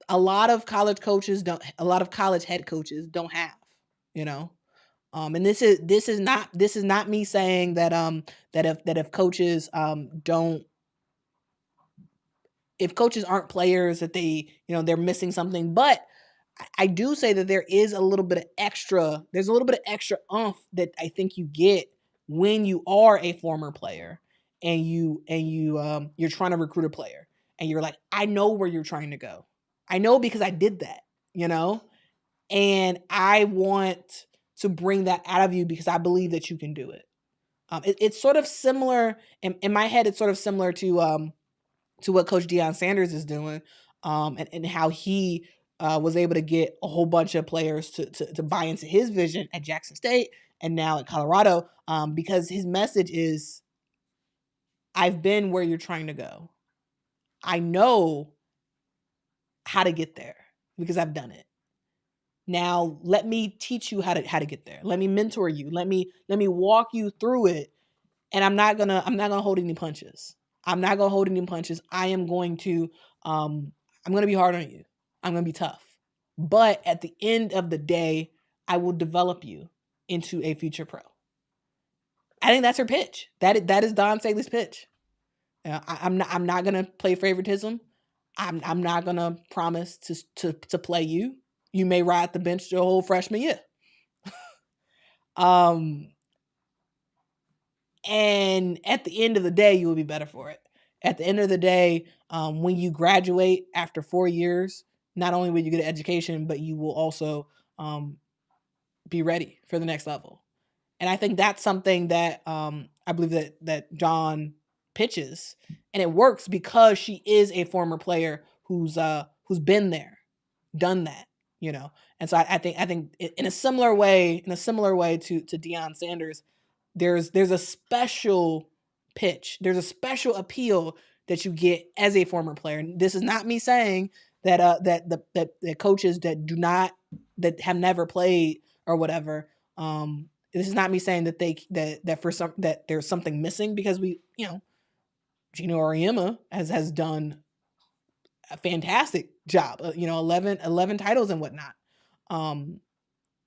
a lot of college head coaches don't have, you know. And this is not me saying that if coaches don't if coaches aren't players that they're missing something, but I do say that there's a little bit of extra oomph that I think you get when you are a former player and you're trying to recruit a player and you're like, I know where you're trying to go. I know because I did that, and I want to bring that out of you because I believe that you can do it. It's sort of similar in my head. It's sort of similar to what Coach Deion Sanders is doing, and how he was able to get a whole bunch of players to buy into his vision at Jackson State and now at Colorado, because his message is, I've been where you're trying to go. I know how to get there because I've done it. Now let me teach you how to get there. Let me mentor you. Let me walk you through it. And I'm not gonna hold any punches. I'm not gonna hold any punches. I am going to I'm gonna be hard on you. I'm gonna be tough. But at the end of the day, I will develop you into a future pro. I think that's her pitch. That is Dawn Staley's pitch. I'm not gonna play favoritism. I'm not gonna promise to play you. You may ride the bench your whole freshman year. And at the end of the day, you will be better for it. At the end of the day, when you graduate after 4 years, not only will you get an education, but you will also be ready for the next level. And I think that's something that I believe that Dawn pitches, and it works because she is a former player who's been there, done that, And so I think in a similar way to Deion Sanders, there's a special pitch, there's a special appeal that you get as a former player. And this is not me saying that that coaches that have never played or whatever. This is not me saying that that there's something missing, because Gino Auriemma has done a fantastic job. 11 titles and whatnot.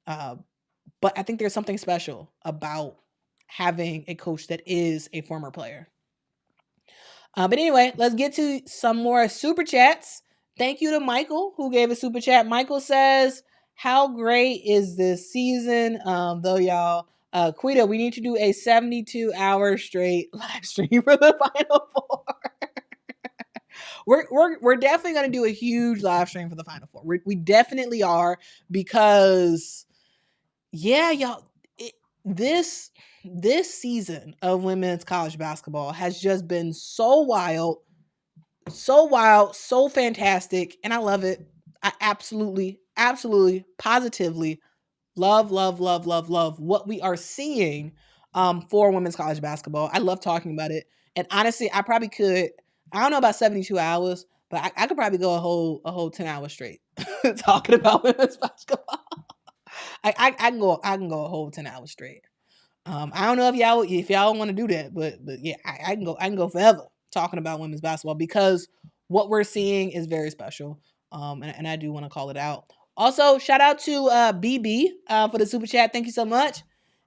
But I think there's something special about having a coach that is a former player. But anyway, let's get to some more super chats. Thank you to Michael, who gave a super chat. Michael says, how great is this season? Though, y'all, Quita, we need to do a 72-hour straight live stream for the Final Four. We're definitely going to do a huge live stream for the Final Four. We definitely are, because, yeah, y'all, this season of women's college basketball has just been so wild, so fantastic, and I love it. I absolutely, positively love what we are seeing for women's college basketball. I love talking about it, and honestly, I probably could. I don't know about 72 hours, but I could probably go a whole 10 hours straight talking about women's basketball. I can go a whole 10 hours straight. I don't know if y'all want to do that, but yeah, I can go forever talking about women's basketball, because what we're seeing is very special. And I do want to call it out. Also, shout out to BB for the super chat. Thank you so much.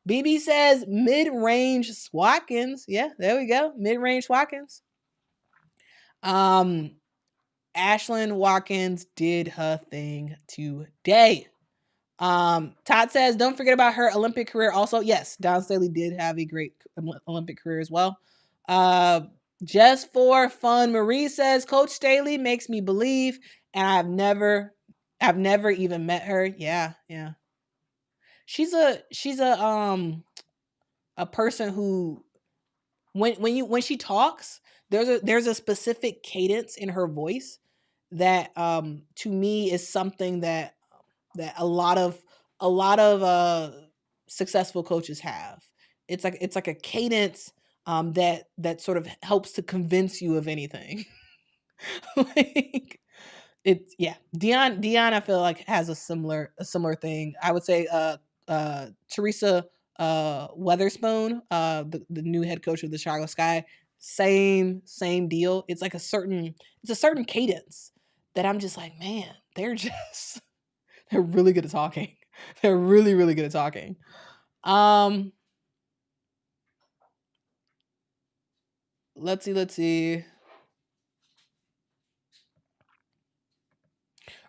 BB says mid-range Watkins. Yeah, there we go. Mid-range Watkins. Ashlyn Watkins did her thing today. Todd says, don't forget about her Olympic career. Also, yes, Dawn Staley did have a great Olympic career as well. Just for fun, Marie says, Coach Staley makes me believe, and I've never even met her. Yeah. she's a person who when she talks, there's a specific cadence in her voice that to me is something that a lot of successful coaches have. It's like a cadence that sort of helps to convince you of anything. Like it's yeah. Dion I feel like has a similar thing. I would say Teresa Weatherspoon, the new head coach of the Chicago Sky, same deal. It's a certain cadence that I'm just like, man, they're really good at talking. They're really, really good at talking. Let's see.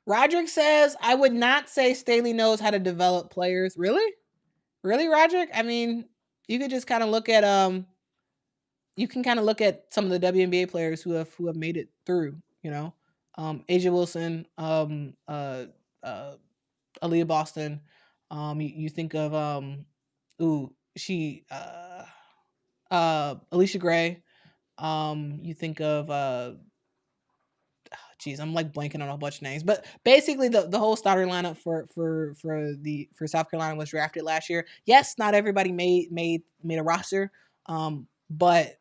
Roderick says, I would not say Staley knows how to develop players. Really? Really, Roderick? I mean, you could just kind of look at you can kind of look at some of the WNBA players who have made it through, you know. Asia Wilson, uh Aaliyah Boston. You think of ooh, she Alicia Gray. You think of geez, I'm like blanking on a bunch of names, but basically the whole starting lineup for South Carolina was drafted last year. Yes, not everybody made a roster, but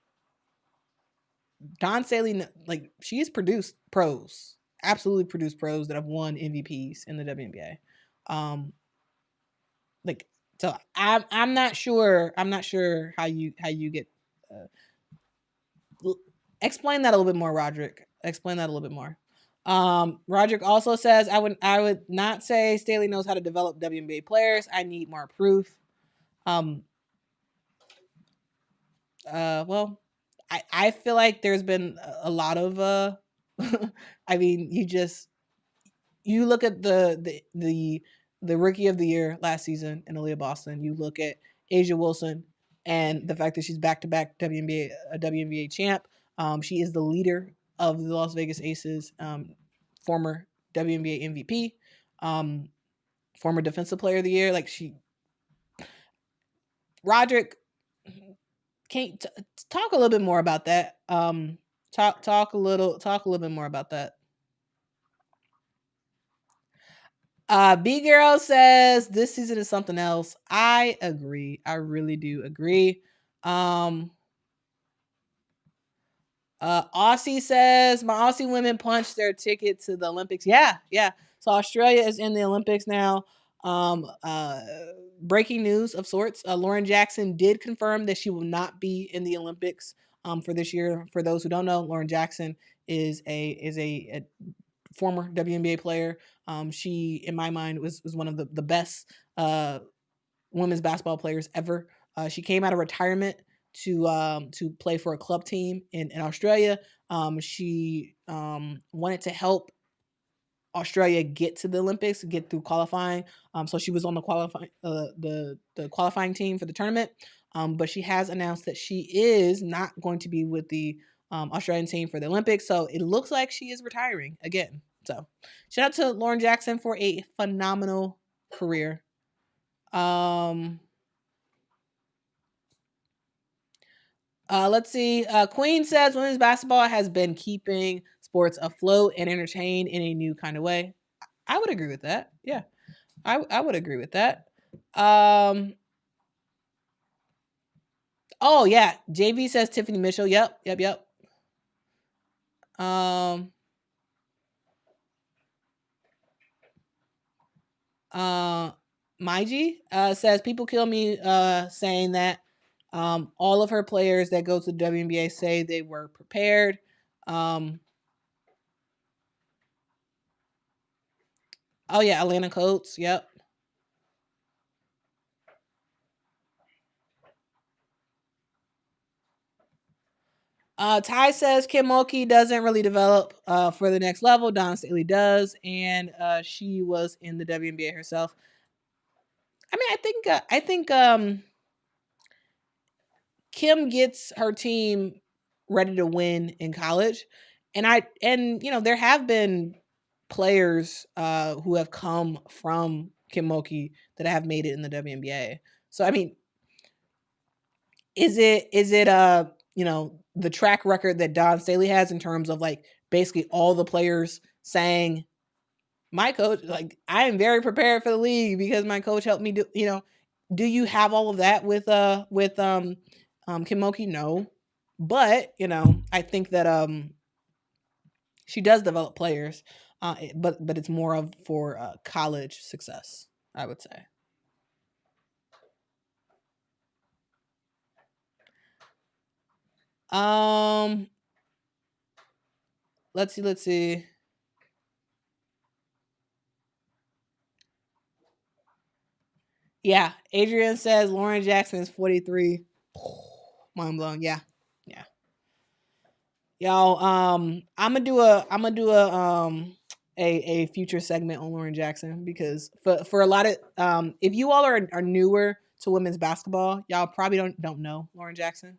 Don Staley, like, she has produced pros, absolutely produced pros that have won MVPs in the WNBA. Like, so I'm not sure. I'm not sure how you get. Explain that a little bit more, Roderick. Explain that a little bit more. Roderick also says, I would not say Staley knows how to develop WNBA players. I need more proof. Um, well, I feel like there's been a lot of I mean, you look at the rookie of the year last season in Aaliyah Boston. You look at Asia Wilson and the fact that she's back to back WNBA champ. She is the leader of the Las Vegas Aces, former WNBA MVP, former Defensive Player of the Year. Like, Roderick, can't talk a little bit more about that. Talk a little bit more about that. B Girl says this season is something else. I agree. I really do agree. Aussie says my Aussie women punched their ticket to the Olympics. Yeah, yeah. So Australia is in the Olympics now. Breaking news of sorts. Lauren Jackson did confirm that she will not be in the Olympics for this year. For those who don't know, Lauren Jackson is a former WNBA player. She, in my mind, was one of the best women's basketball players ever. She came out of retirement to play for a club team in Australia. She wanted to help Australia get to the Olympics, get through qualifying. So she was on the qualifying team for the tournament. But she has announced that she is not going to be with the Australian team for the Olympics. So it looks like she is retiring again. So shout out to Lauren Jackson for a phenomenal career. Let's see. Queen says women's basketball has been keeping sports afloat and entertained in a new kind of way. I would agree with that. Yeah, I would agree with that. Oh yeah, JV says Tiffany Mitchell. Yep. Maiji says people kill me saying that all of her players that go to the WNBA say they were prepared. Oh yeah, Atlanta Coates. Yep. Ty says Kim Mulkey doesn't really develop for the next level. Don Staley does, and she was in the WNBA herself. I mean, I think Kim gets her team ready to win in college, and there have been players who have come from Kim Mulkey that have made it in the WNBA. So I mean, is it the track record that Dawn Staley has in terms of like basically all the players saying, my coach, like, I am very prepared for the league because my coach helped me do, do you have all of that with Kim Mulkey? No. But, I think that she does develop players, but it's more of for college success, I would say. Let's see. Yeah, Adrian says Lauren Jackson is 43. Mind blown. Yeah. Y'all, I'm gonna do a future segment on Lauren Jackson because for a lot of if you all are newer to women's basketball, y'all probably don't know Lauren Jackson.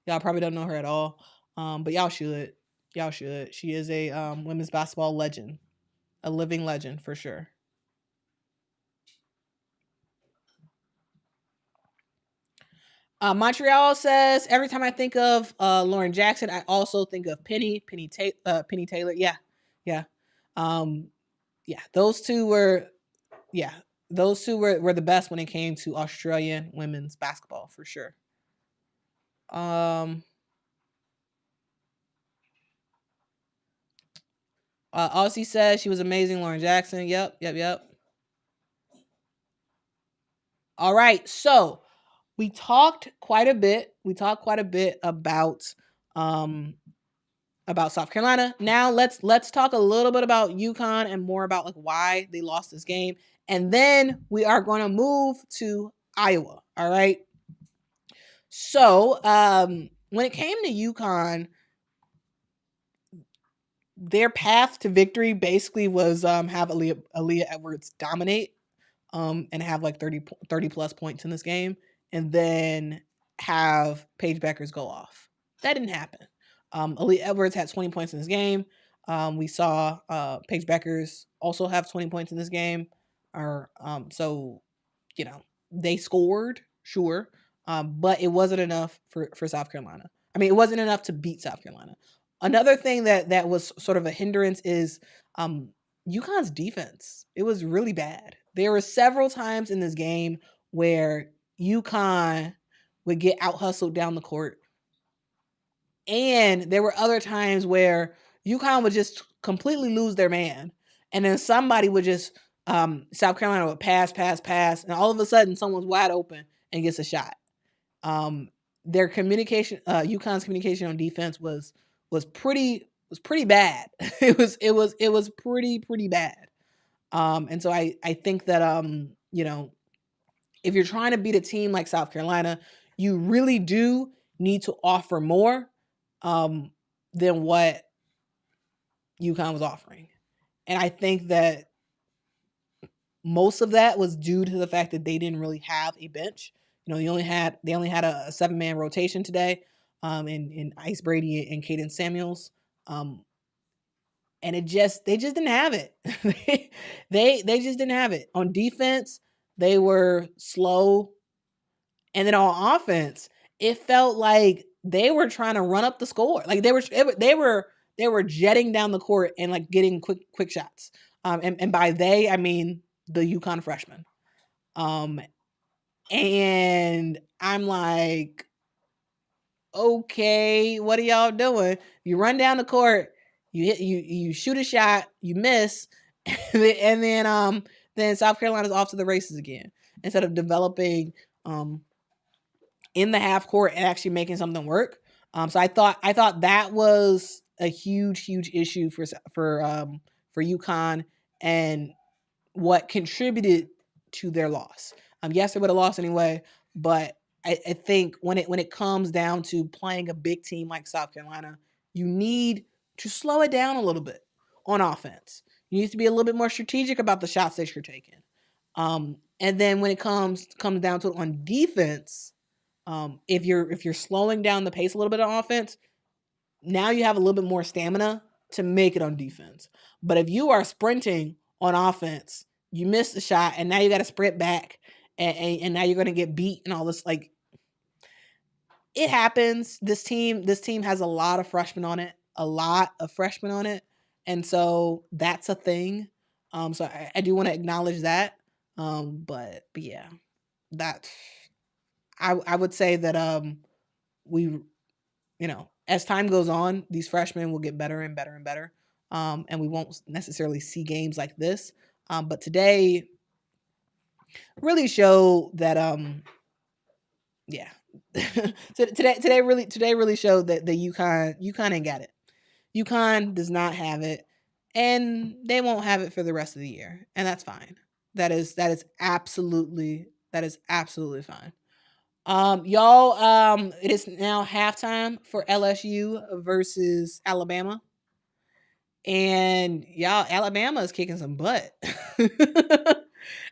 Y'all probably don't know her at all. But y'all should. Y'all should. She is a women's basketball legend, a living legend for sure. Montreal says every time I think of Lauren Jackson, I also think of Penny Taylor. Yeah. Yeah, those two were the best when it came to Australian women's basketball for sure. Aussie says she was amazing, Lauren Jackson. Yep. All right, so we talked quite a bit. About South Carolina. Now let's talk a little bit about UConn and more about like why they lost this game. And then we are going to move to Iowa. All right. So when it came to UConn, their path to victory basically was have Aaliyah Edwards dominate and have like 30 plus points in this game, and then have Paige Beckers go off. That didn't happen. Aaliyah Edwards had 20 points in this game. We saw Paige Beckers also have 20 points in this game. So, they scored, sure, but it wasn't enough for South Carolina. I mean, it wasn't enough to beat South Carolina. Another thing that was sort of a hindrance is UConn's defense. It was really bad. There were several times in this game where UConn would get out hustled down the court. And there were other times where UConn would just completely lose their man. And then somebody would just, South Carolina would pass. And all of a sudden someone's wide open and gets a shot. Their communication, UConn's communication on defense was pretty bad. it was pretty bad. And so I think that, if you're trying to beat a team like South Carolina, you really do need to offer more than what UConn was offering. And I think that most of that was due to the fact that they didn't really have a bench. They only had a 7-man rotation today, in Ice Brady and Caden Samuels. And they just didn't have it. they just didn't have it. On defense, they were slow. And then on offense, it felt like they were trying to run up the score. Like they were jetting down the court and like getting quick shots. And by they, I mean the UConn freshmen. And I'm like, okay, what are y'all doing? You run down the court, you shoot a shot, you miss, and then South Carolina's off to the races again. Instead of developing in the half court and actually making something work. So I thought that was a huge issue for UConn and what contributed to their loss. Yes, they would have lost anyway, but I think when it comes down to playing a big team like South Carolina, you need to slow it down a little bit on offense. You need to be a little bit more strategic about the shots that you're taking. And then when it comes down to it on defense, if you're slowing down the pace a little bit on offense, now you have a little bit more stamina to make it on defense. But if you are sprinting on offense, you missed the shot, and now you got to sprint back, and now you're going to get beat and all this. Like, it happens. This team has a lot of freshmen on it, and so that's a thing. So I do want to acknowledge that. But yeah, that I would say that we, as time goes on, these freshmen will get better and better and better. And we won't necessarily see games like this. But today really showed that yeah. today really showed that the UConn ain't got it. UConn does not have it, and they won't have it for the rest of the year, and that's fine. That is absolutely fine. Y'all, it is now halftime for LSU versus Alabama. And y'all, Alabama is kicking some butt.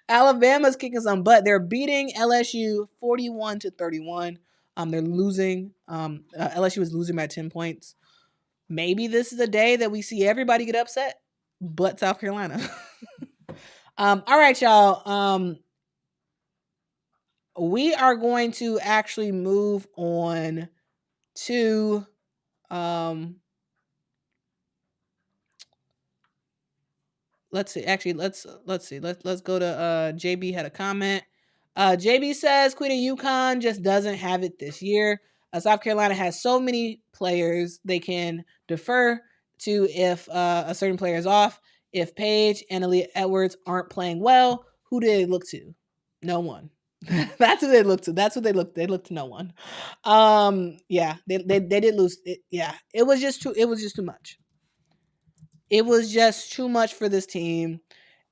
Alabama's kicking some butt. They're beating LSU 41-31. They're losing. LSU is losing by 10 points. Maybe this is a day that we see everybody get upset, but South Carolina. All right, y'all. We are going to actually move on to let's see. Actually, let's see. Let's go to JB had a comment. JB says Queen of UConn just doesn't have it this year. South Carolina has so many players they can defer to if a certain player is off. If Paige and Aaliyah Edwards aren't playing well, who do they look to? No one. That's who they look to. They look to no one. Yeah, they did lose. Yeah, it was just too much. It was just too much for this team.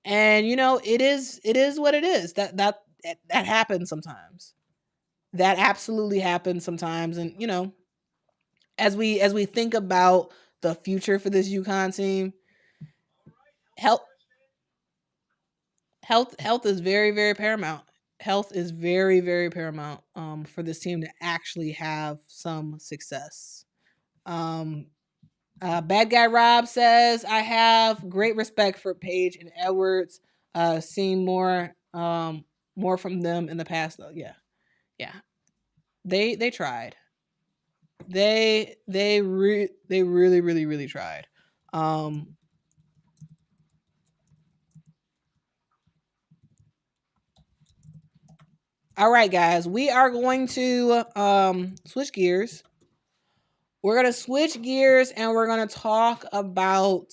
And it is what it is. That happens sometimes. That absolutely happens sometimes. And as we think about the future for this UConn team, health is very, very paramount. Health is very, very paramount for this team to actually have some success. Bad Guy Rob says, I have great respect for Paige and Edwards. Seen more from them in the past, though. Yeah. They tried. They really, really, really tried. All right, guys, we are going to switch gears. We're going to switch gears and we're going to talk about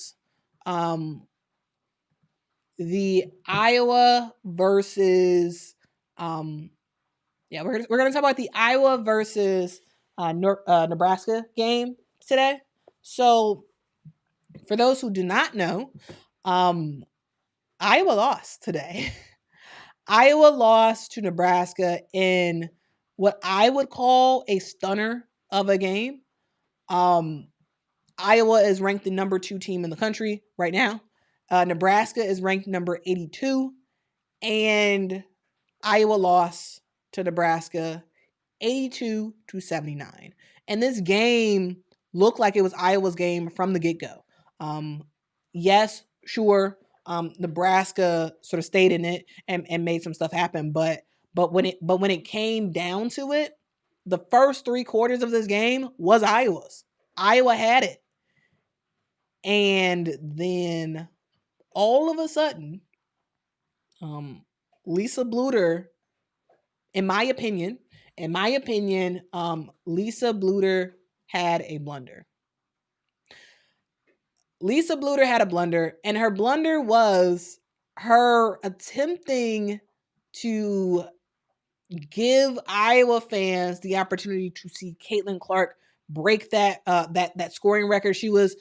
the Iowa versus we're going to talk about the Iowa versus Nebraska game today. So for those who do not know, Iowa lost today. Iowa lost to Nebraska in what I would call a stunner of a game. Iowa is ranked the number 2 team in the country right now. Nebraska is ranked number 82, and Iowa lost to Nebraska 82-79. And this game looked like it was Iowa's game from the get-go. Yes, sure, Nebraska sort of stayed in it and made some stuff happen, but when it came down to it, the first 3 quarters of this game was Iowa's. Iowa had it. And then all of a sudden, Lisa Bluder, in my opinion, Lisa Bluder had a blunder. Lisa Bluder had a blunder, and her blunder was her attempting to give Iowa fans the opportunity to see Caitlin Clark break that scoring record. She was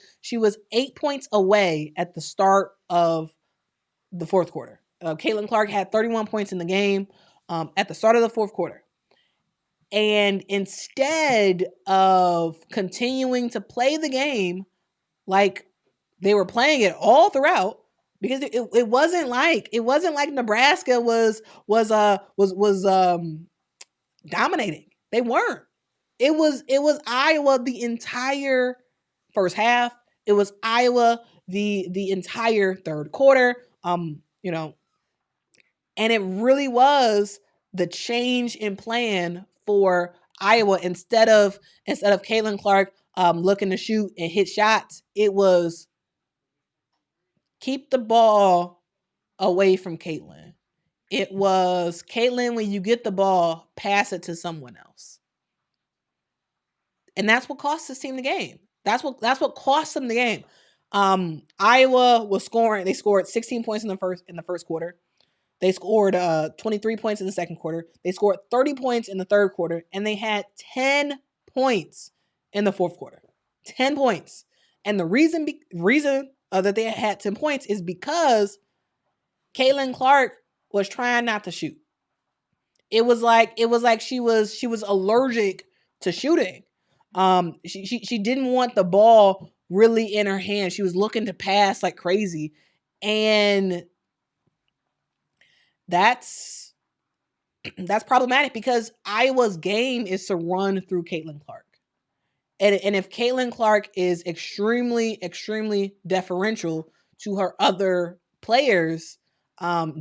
8 points away at the start of the fourth quarter. Caitlin Clark had 31 points in the game at the start of the fourth quarter. And instead of continuing to play the game like they were playing it all throughout, because it wasn't like Nebraska was dominating. They weren't. It was Iowa the entire first half. It was Iowa the entire third quarter. And it really was the change in plan for Iowa. Instead of Caitlin Clark looking to shoot and hit shots, it was keep the ball away from Caitlin. It was Caitlin, when you get the ball, pass it to someone else. And that's what cost this team the game. That's what cost them the game. Iowa was scoring. They scored 16 points in the first quarter. They scored 23 points in the second quarter. They scored 30 points in the third quarter, and they had 10 points in the fourth quarter. 10 points. And the reason that they had 10 points is because Caitlin Clark was trying not to shoot. It was like she was allergic to shooting. She didn't want the ball really in her hand. She was looking to pass like crazy, and that's problematic because Iowa's game is to run through Caitlin Clark. And if Caitlin Clark is extremely, extremely deferential to her other players,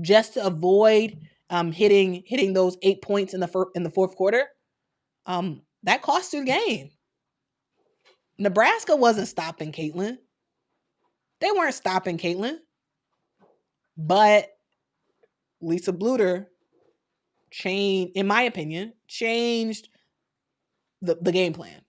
just to avoid hitting those 8 points in the fourth quarter, that cost you the game. Nebraska wasn't stopping Caitlin. They weren't stopping Caitlin. But Lisa Bluter in my opinion, changed the game plan.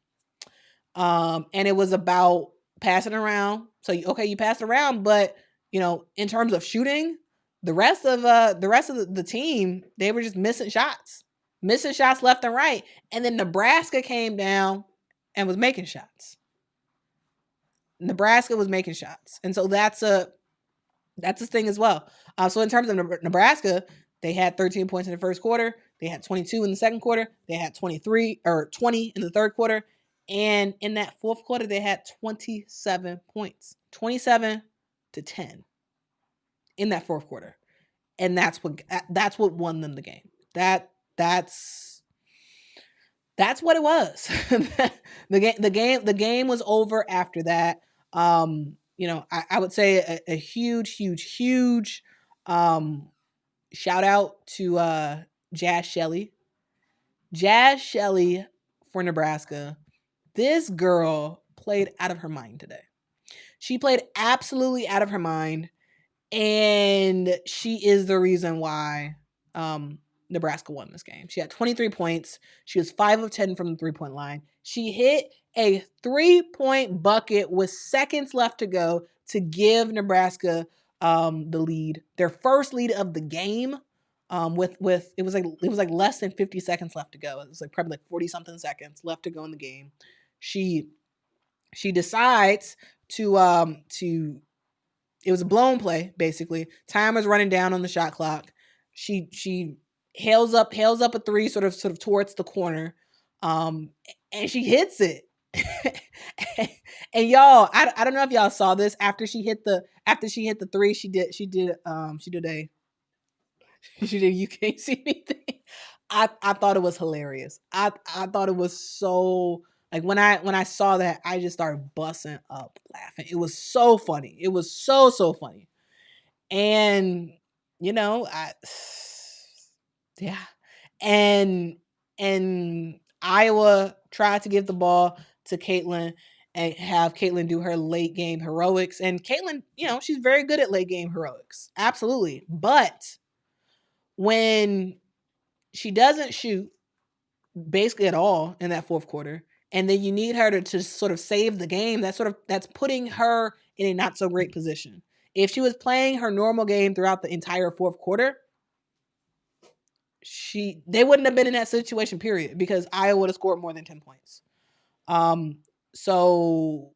And it was about passing around. So you passed around, but in terms of shooting, the rest of the team, they were just missing shots left and right. And then Nebraska came down and was making shots. Nebraska was making shots, and so that's a thing as well. So in terms of Nebraska, they had 13 points in the first quarter. They had 22 in the second quarter. They had 20 in the third quarter. And in that fourth quarter, they had 27 points, 27-10 in that fourth quarter. And that's what won them the game. That's what it was. The game was over after that. I would say a huge shout out to Jazz Shelley. Jazz Shelley for Nebraska. This girl played out of her mind today. She played absolutely out of her mind, and she is the reason why Nebraska won this game. She had 23 points. She was 5 of 10 from the 3-point line. She hit a 3-point bucket with seconds left to go to give Nebraska the lead, their first lead of the game. With it was like less than 50 seconds left to go. It was like probably like 40 something seconds left to go in the game. She decides to it was a blown play, basically. Time was running down on the shot clock. She hails up a three sort of towards the corner. And she hits it. And y'all, I don't know if y'all saw this. After she hit the three, she did you can't see anything. I thought it was hilarious. I thought it was so, like, when I saw that, I just started busting up laughing. It was so funny. It was so funny. And yeah. And Iowa tried to give the ball to Caitlin and have Caitlin do her late game heroics. And Caitlin, she's very good at late game heroics. Absolutely. But when she doesn't shoot basically at all in that fourth quarter, and then you need her to sort of save the game, that's putting her in a not so great position. If she was playing her normal game throughout the entire fourth quarter, they wouldn't have been in that situation, period, because Iowa would have scored more than 10 points. So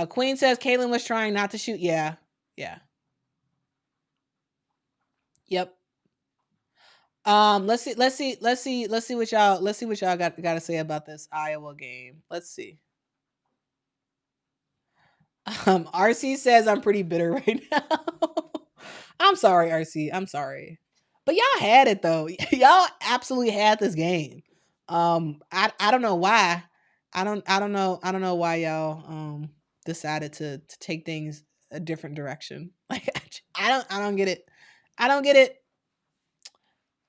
Queen says Caitlin was trying not to shoot. Yeah. Yep. Let's see what y'all got to say about this Iowa game. Let's see. RC says I'm pretty bitter right now. I'm sorry, RC. I'm sorry. But y'all had it though. Y'all absolutely had this game. I don't know why. I don't know why y'all decided to take things a different direction. Like I don't get it. I don't get it.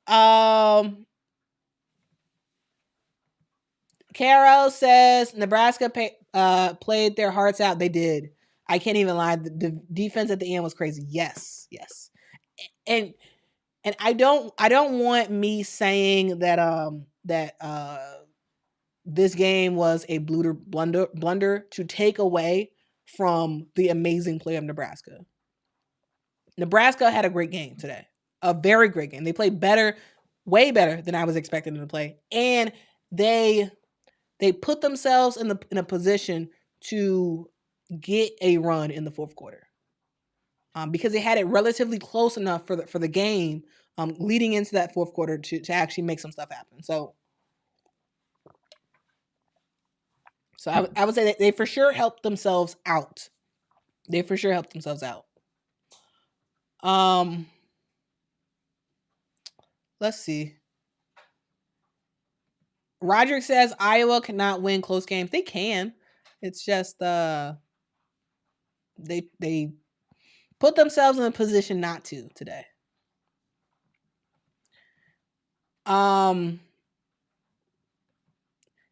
Carol says Nebraska played their hearts out. They did. I can't even lie. The defense at the end was crazy. Yes. And I don't want me saying that this game was a blunder to take away from the amazing play of Nebraska. Nebraska had a great game today. A very great game. They played better, way better than I was expecting them to play. And they put themselves in a position to get a run in the fourth quarter. Because they had it relatively close enough for the game leading into that fourth quarter to actually make some stuff happen. So I would say that they for sure helped themselves out. Let's see. Roderick says Iowa cannot win close games. They can. It's just they put themselves in a position not to today.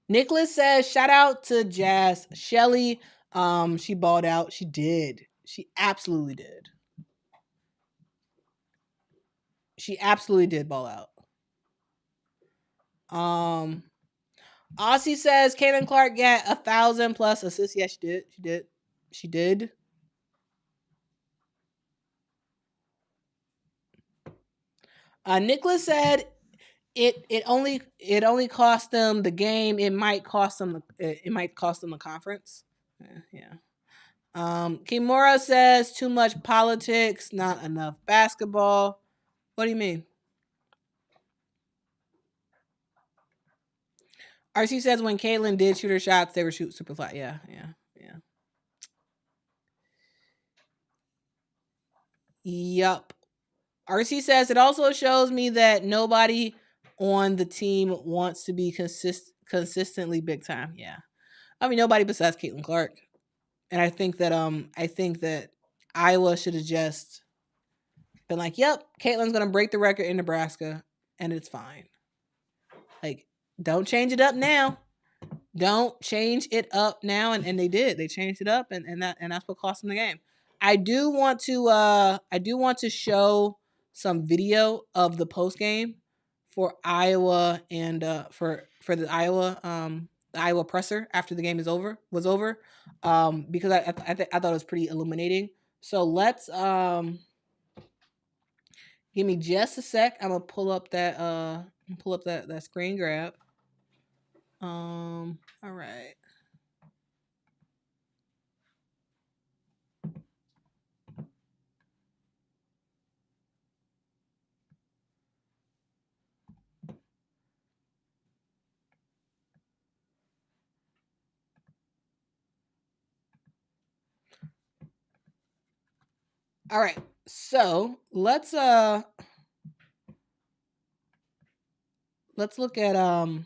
Nicholas says shout out to Jazz Shelly. She balled out. She did. She absolutely did. She absolutely did ball out. Aussie says Caitlin Clark got 1,000 plus assists. Yes, she did. Nicholas said it only cost them the game. It might cost them the conference. Yeah. Kimura says too much politics, not enough basketball. What do you mean? RC says when Caitlin did shoot her shots, they were shooting super flat. Yeah. Yup. RC says it also shows me that nobody on the team wants to be consistently big time. Yeah. I mean nobody besides Caitlin Clark. And I think that Iowa should have just been like, yep, Caitlin's gonna break the record in Nebraska and it's fine. Like, don't change it up now. Don't change it up now. And they did. They changed it up and that's what cost them the game. I do want to show some video of the post game for Iowa and for the Iowa presser after the game was over because I thought it was pretty illuminating. So let's give me just a sec. I'm gonna pull up that screen grab. All right. All right. So let's look at all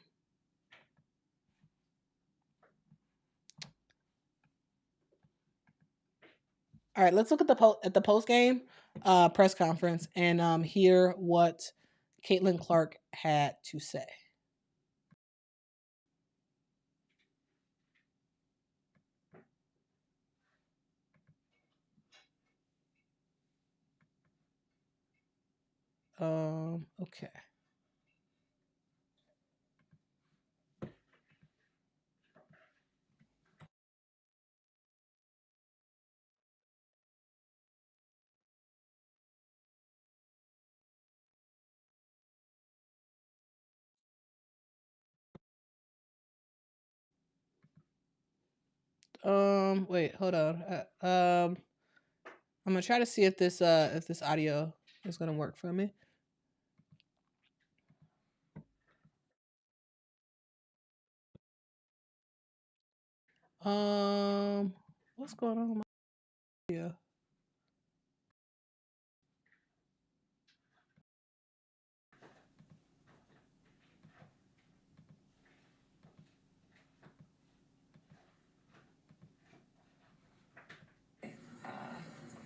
right, let's look at the post game press conference and hear what Caitlin Clark had to say. Okay. Wait, hold on. I'm gonna try to see if this audio is gonna work for me. What's going on with my audio?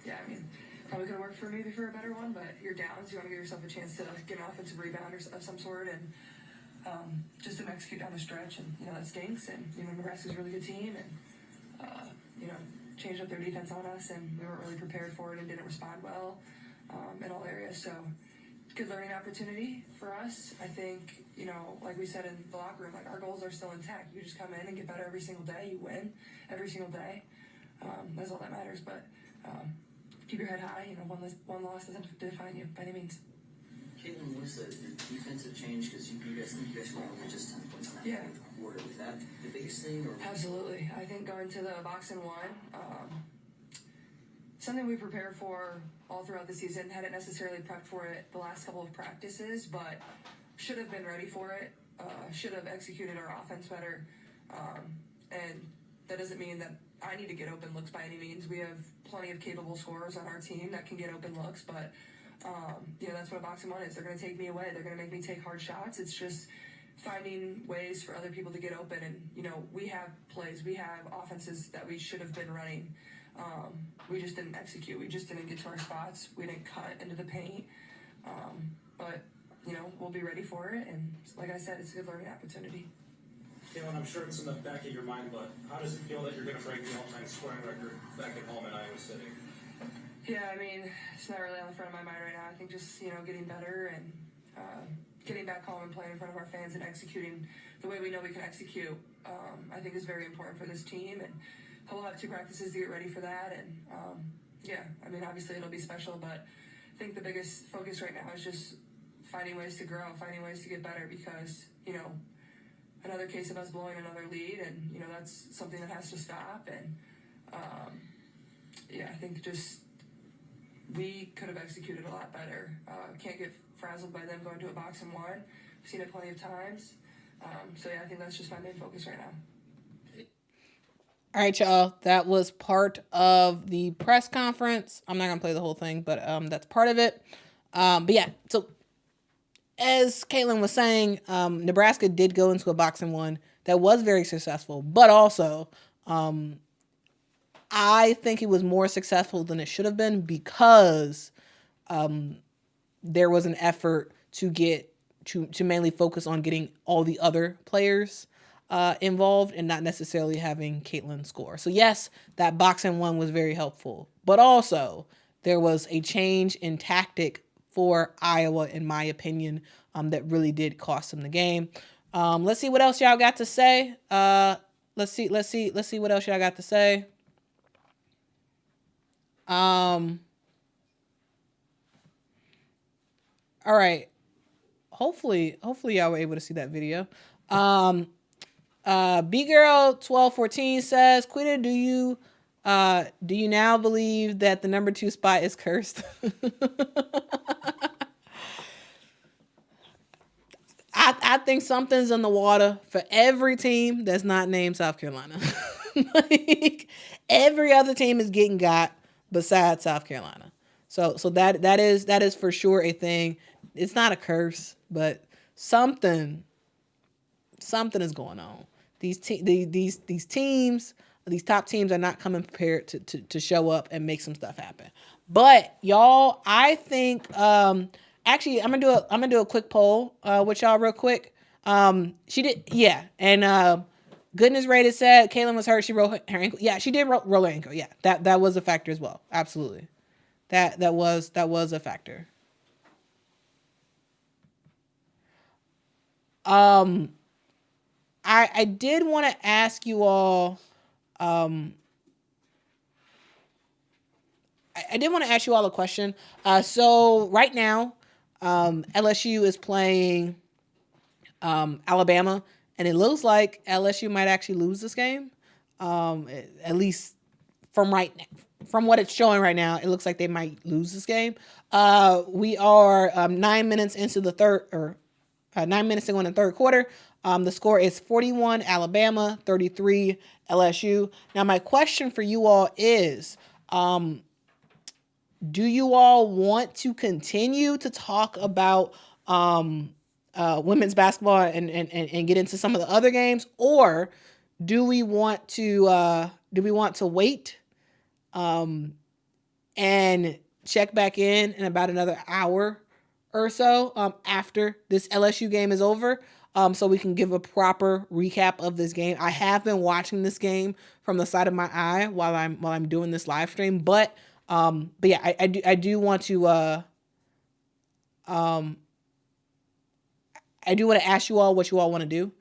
Yeah, I mean, probably could have worked for maybe for a better one, but you're down, so you want to give yourself a chance to get an offensive rebound of some sort, and just to execute down the stretch, and that stinks. And Nebraska's a really good team, and changed up their defense on us, and we weren't really prepared for it and didn't respond well in all areas. So good learning opportunity for us. I think like we said in the locker room, like our goals are still intact. You just come in and get better every single day. You win every single day. That's all that matters. But keep your head high. One loss doesn't define you by any means. Caitlin, what is the defensive change? Because you guys scored only just 10 points on that quarter. Was that the biggest thing? Or? Absolutely. I think going to the box and one, something we prepared for all throughout the season. Hadn't necessarily prepped for it the last couple of practices, but should have been ready for it. Should have executed our offense better. And that doesn't mean that I need to get open looks by any means. We have plenty of capable scorers on our team that can get open looks, but that's what a box and one is. They're going to take me away. They're going to make me take hard shots. It's just finding ways for other people to get open. And, we have plays. We have offenses that we should have been running. We just didn't execute. We just didn't get to our spots. We didn't cut into the paint. But, we'll be ready for it. And like I said, it's a good learning opportunity. Caitlin, I'm sure it's in the back of your mind, but how does it feel that you're going to break the all-time scoring record back at home at Iowa City? Yeah, it's not really on the front of my mind right now. I think just, getting better and getting back home and playing in front of our fans and executing the way we know we can execute, I think is very important for this team. And we'll have 2 practices to get ready for that. And, obviously it'll be special, but I think the biggest focus right now is just finding ways to grow, finding ways to get better because, another case of us blowing another lead, and, that's something that has to stop. And, I think just we could have executed a lot better. Can't get frazzled by them going to a box and one. We've seen it plenty of times. I think that's just my main focus right now. All right, y'all. That was part of the press conference. I'm not going to play the whole thing, but that's part of it. So as Caitlin was saying, Nebraska did go into a box and one that was very successful, but also I think it was more successful than it should have been because there was an effort to get to mainly focus on getting all the other players involved and not necessarily having Caitlin score. So yes, that box and one was very helpful, but also there was a change in tactic for Iowa, in my opinion, that really did cost them the game. Let's see what else y'all got to say. Let's see what else y'all got to say. All right. Hopefully y'all were able to see that video. B Girl 1214 says, Quita, do you now believe that the number 2 spot is cursed? I think something's in the water for every team that's not named South Carolina. Like, every other team is getting got besides South Carolina. So that is for sure a thing. It's not a curse, but something is going on. These teams, these top teams are not coming prepared to show up and make some stuff happen. But y'all, I think actually I'm gonna do a quick poll with y'all real quick. She did, yeah, and Goodness Rated said Caitlin was hurt. She rolled her ankle. Yeah, she did roll her ankle. Yeah, that was a factor as well. Absolutely, that was a factor. I did want to ask you all. I did want to ask you all a question. So right now, LSU is playing Alabama, and it looks like LSU might actually lose this game. At least from what it's showing right now, it looks like they might lose this game. We are 9 minutes into the third, or 9 minutes to go in the third quarter. The score is 41 Alabama, 33 LSU. Now, my question for you all is, do you all want to continue to talk about women's basketball and get into some of the other games, or do we want to wait and check back in about another hour or so after this LSU game is over, so we can give a proper recap of this game. I have been watching this game from the side of my eye while I'm doing this live stream, but yeah, I do want to ask you all what you all want to do.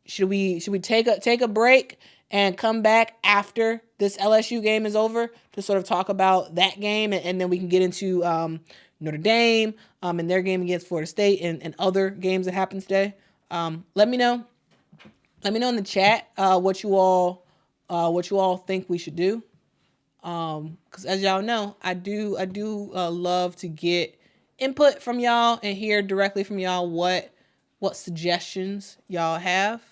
Should we take a break and come back after this LSU game is over to sort of talk about that game, and then we can get into Notre Dame and their game against Florida State and other games that happened today. Let me know. Let me know in the chat what you all think we should do. Because as y'all know, I do love to get input from y'all and hear directly from y'all what suggestions y'all have.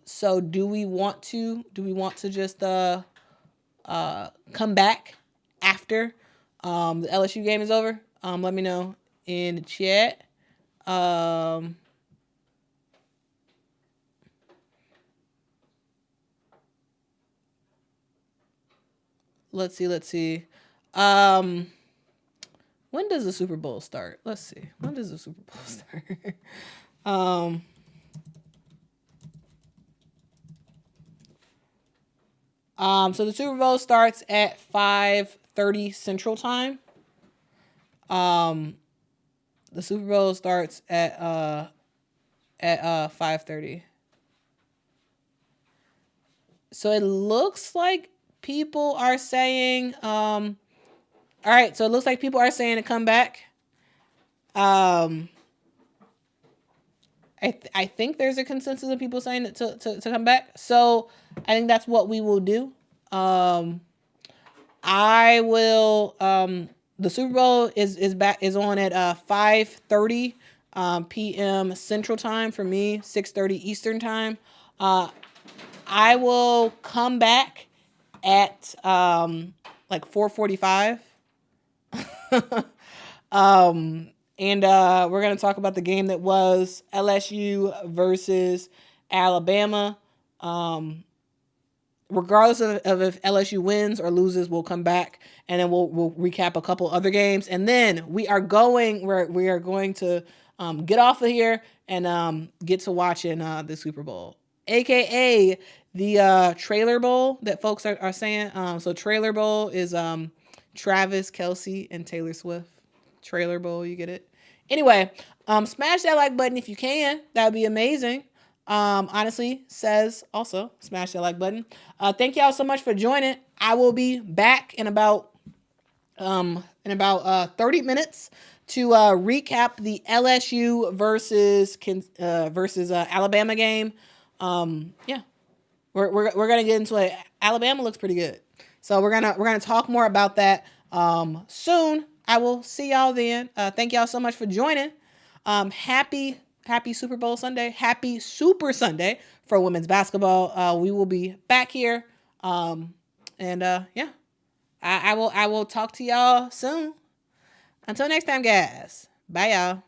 So do we want to just come back after the LSU game is over? Let me know in the chat. Let's see. When does the Super Bowl start? Let's see. When does the Super Bowl start? So the Super Bowl starts at 5:30 Central Time. The Super Bowl starts at 5:30. So it looks like people are saying all right, so it looks like people are saying to come back. I think there's a consensus of people saying that to come back. So I think that's what we will do. I will the Super Bowl is on at 5:30 p.m. Central Time for me, 6:30 Eastern Time. I will come back at like 4:45. And we're going to talk about the game that was LSU versus Alabama. Regardless of if LSU wins or loses, we'll come back and then we'll recap a couple other games. And then we are going to get off of here and get to watching the Super Bowl, aka the Trailer Bowl that folks are saying. So Trailer Bowl is Travis Kelce and Taylor Swift. Trailer Bowl, you get it? Anyway, smash that like button if you can. That would be amazing. Honestly says also smash that like button. Thank y'all so much for joining. I will be back in about 30 minutes to recap the LSU versus Alabama game. Yeah, we're gonna get into it. Alabama looks pretty good, so we're gonna talk more about that soon. I will see y'all then. Thank y'all so much for joining. Happy Super Bowl Sunday. Happy Super Sunday for women's basketball. We will be back here. Yeah, I will talk to y'all soon. Until next time, guys. Bye, y'all.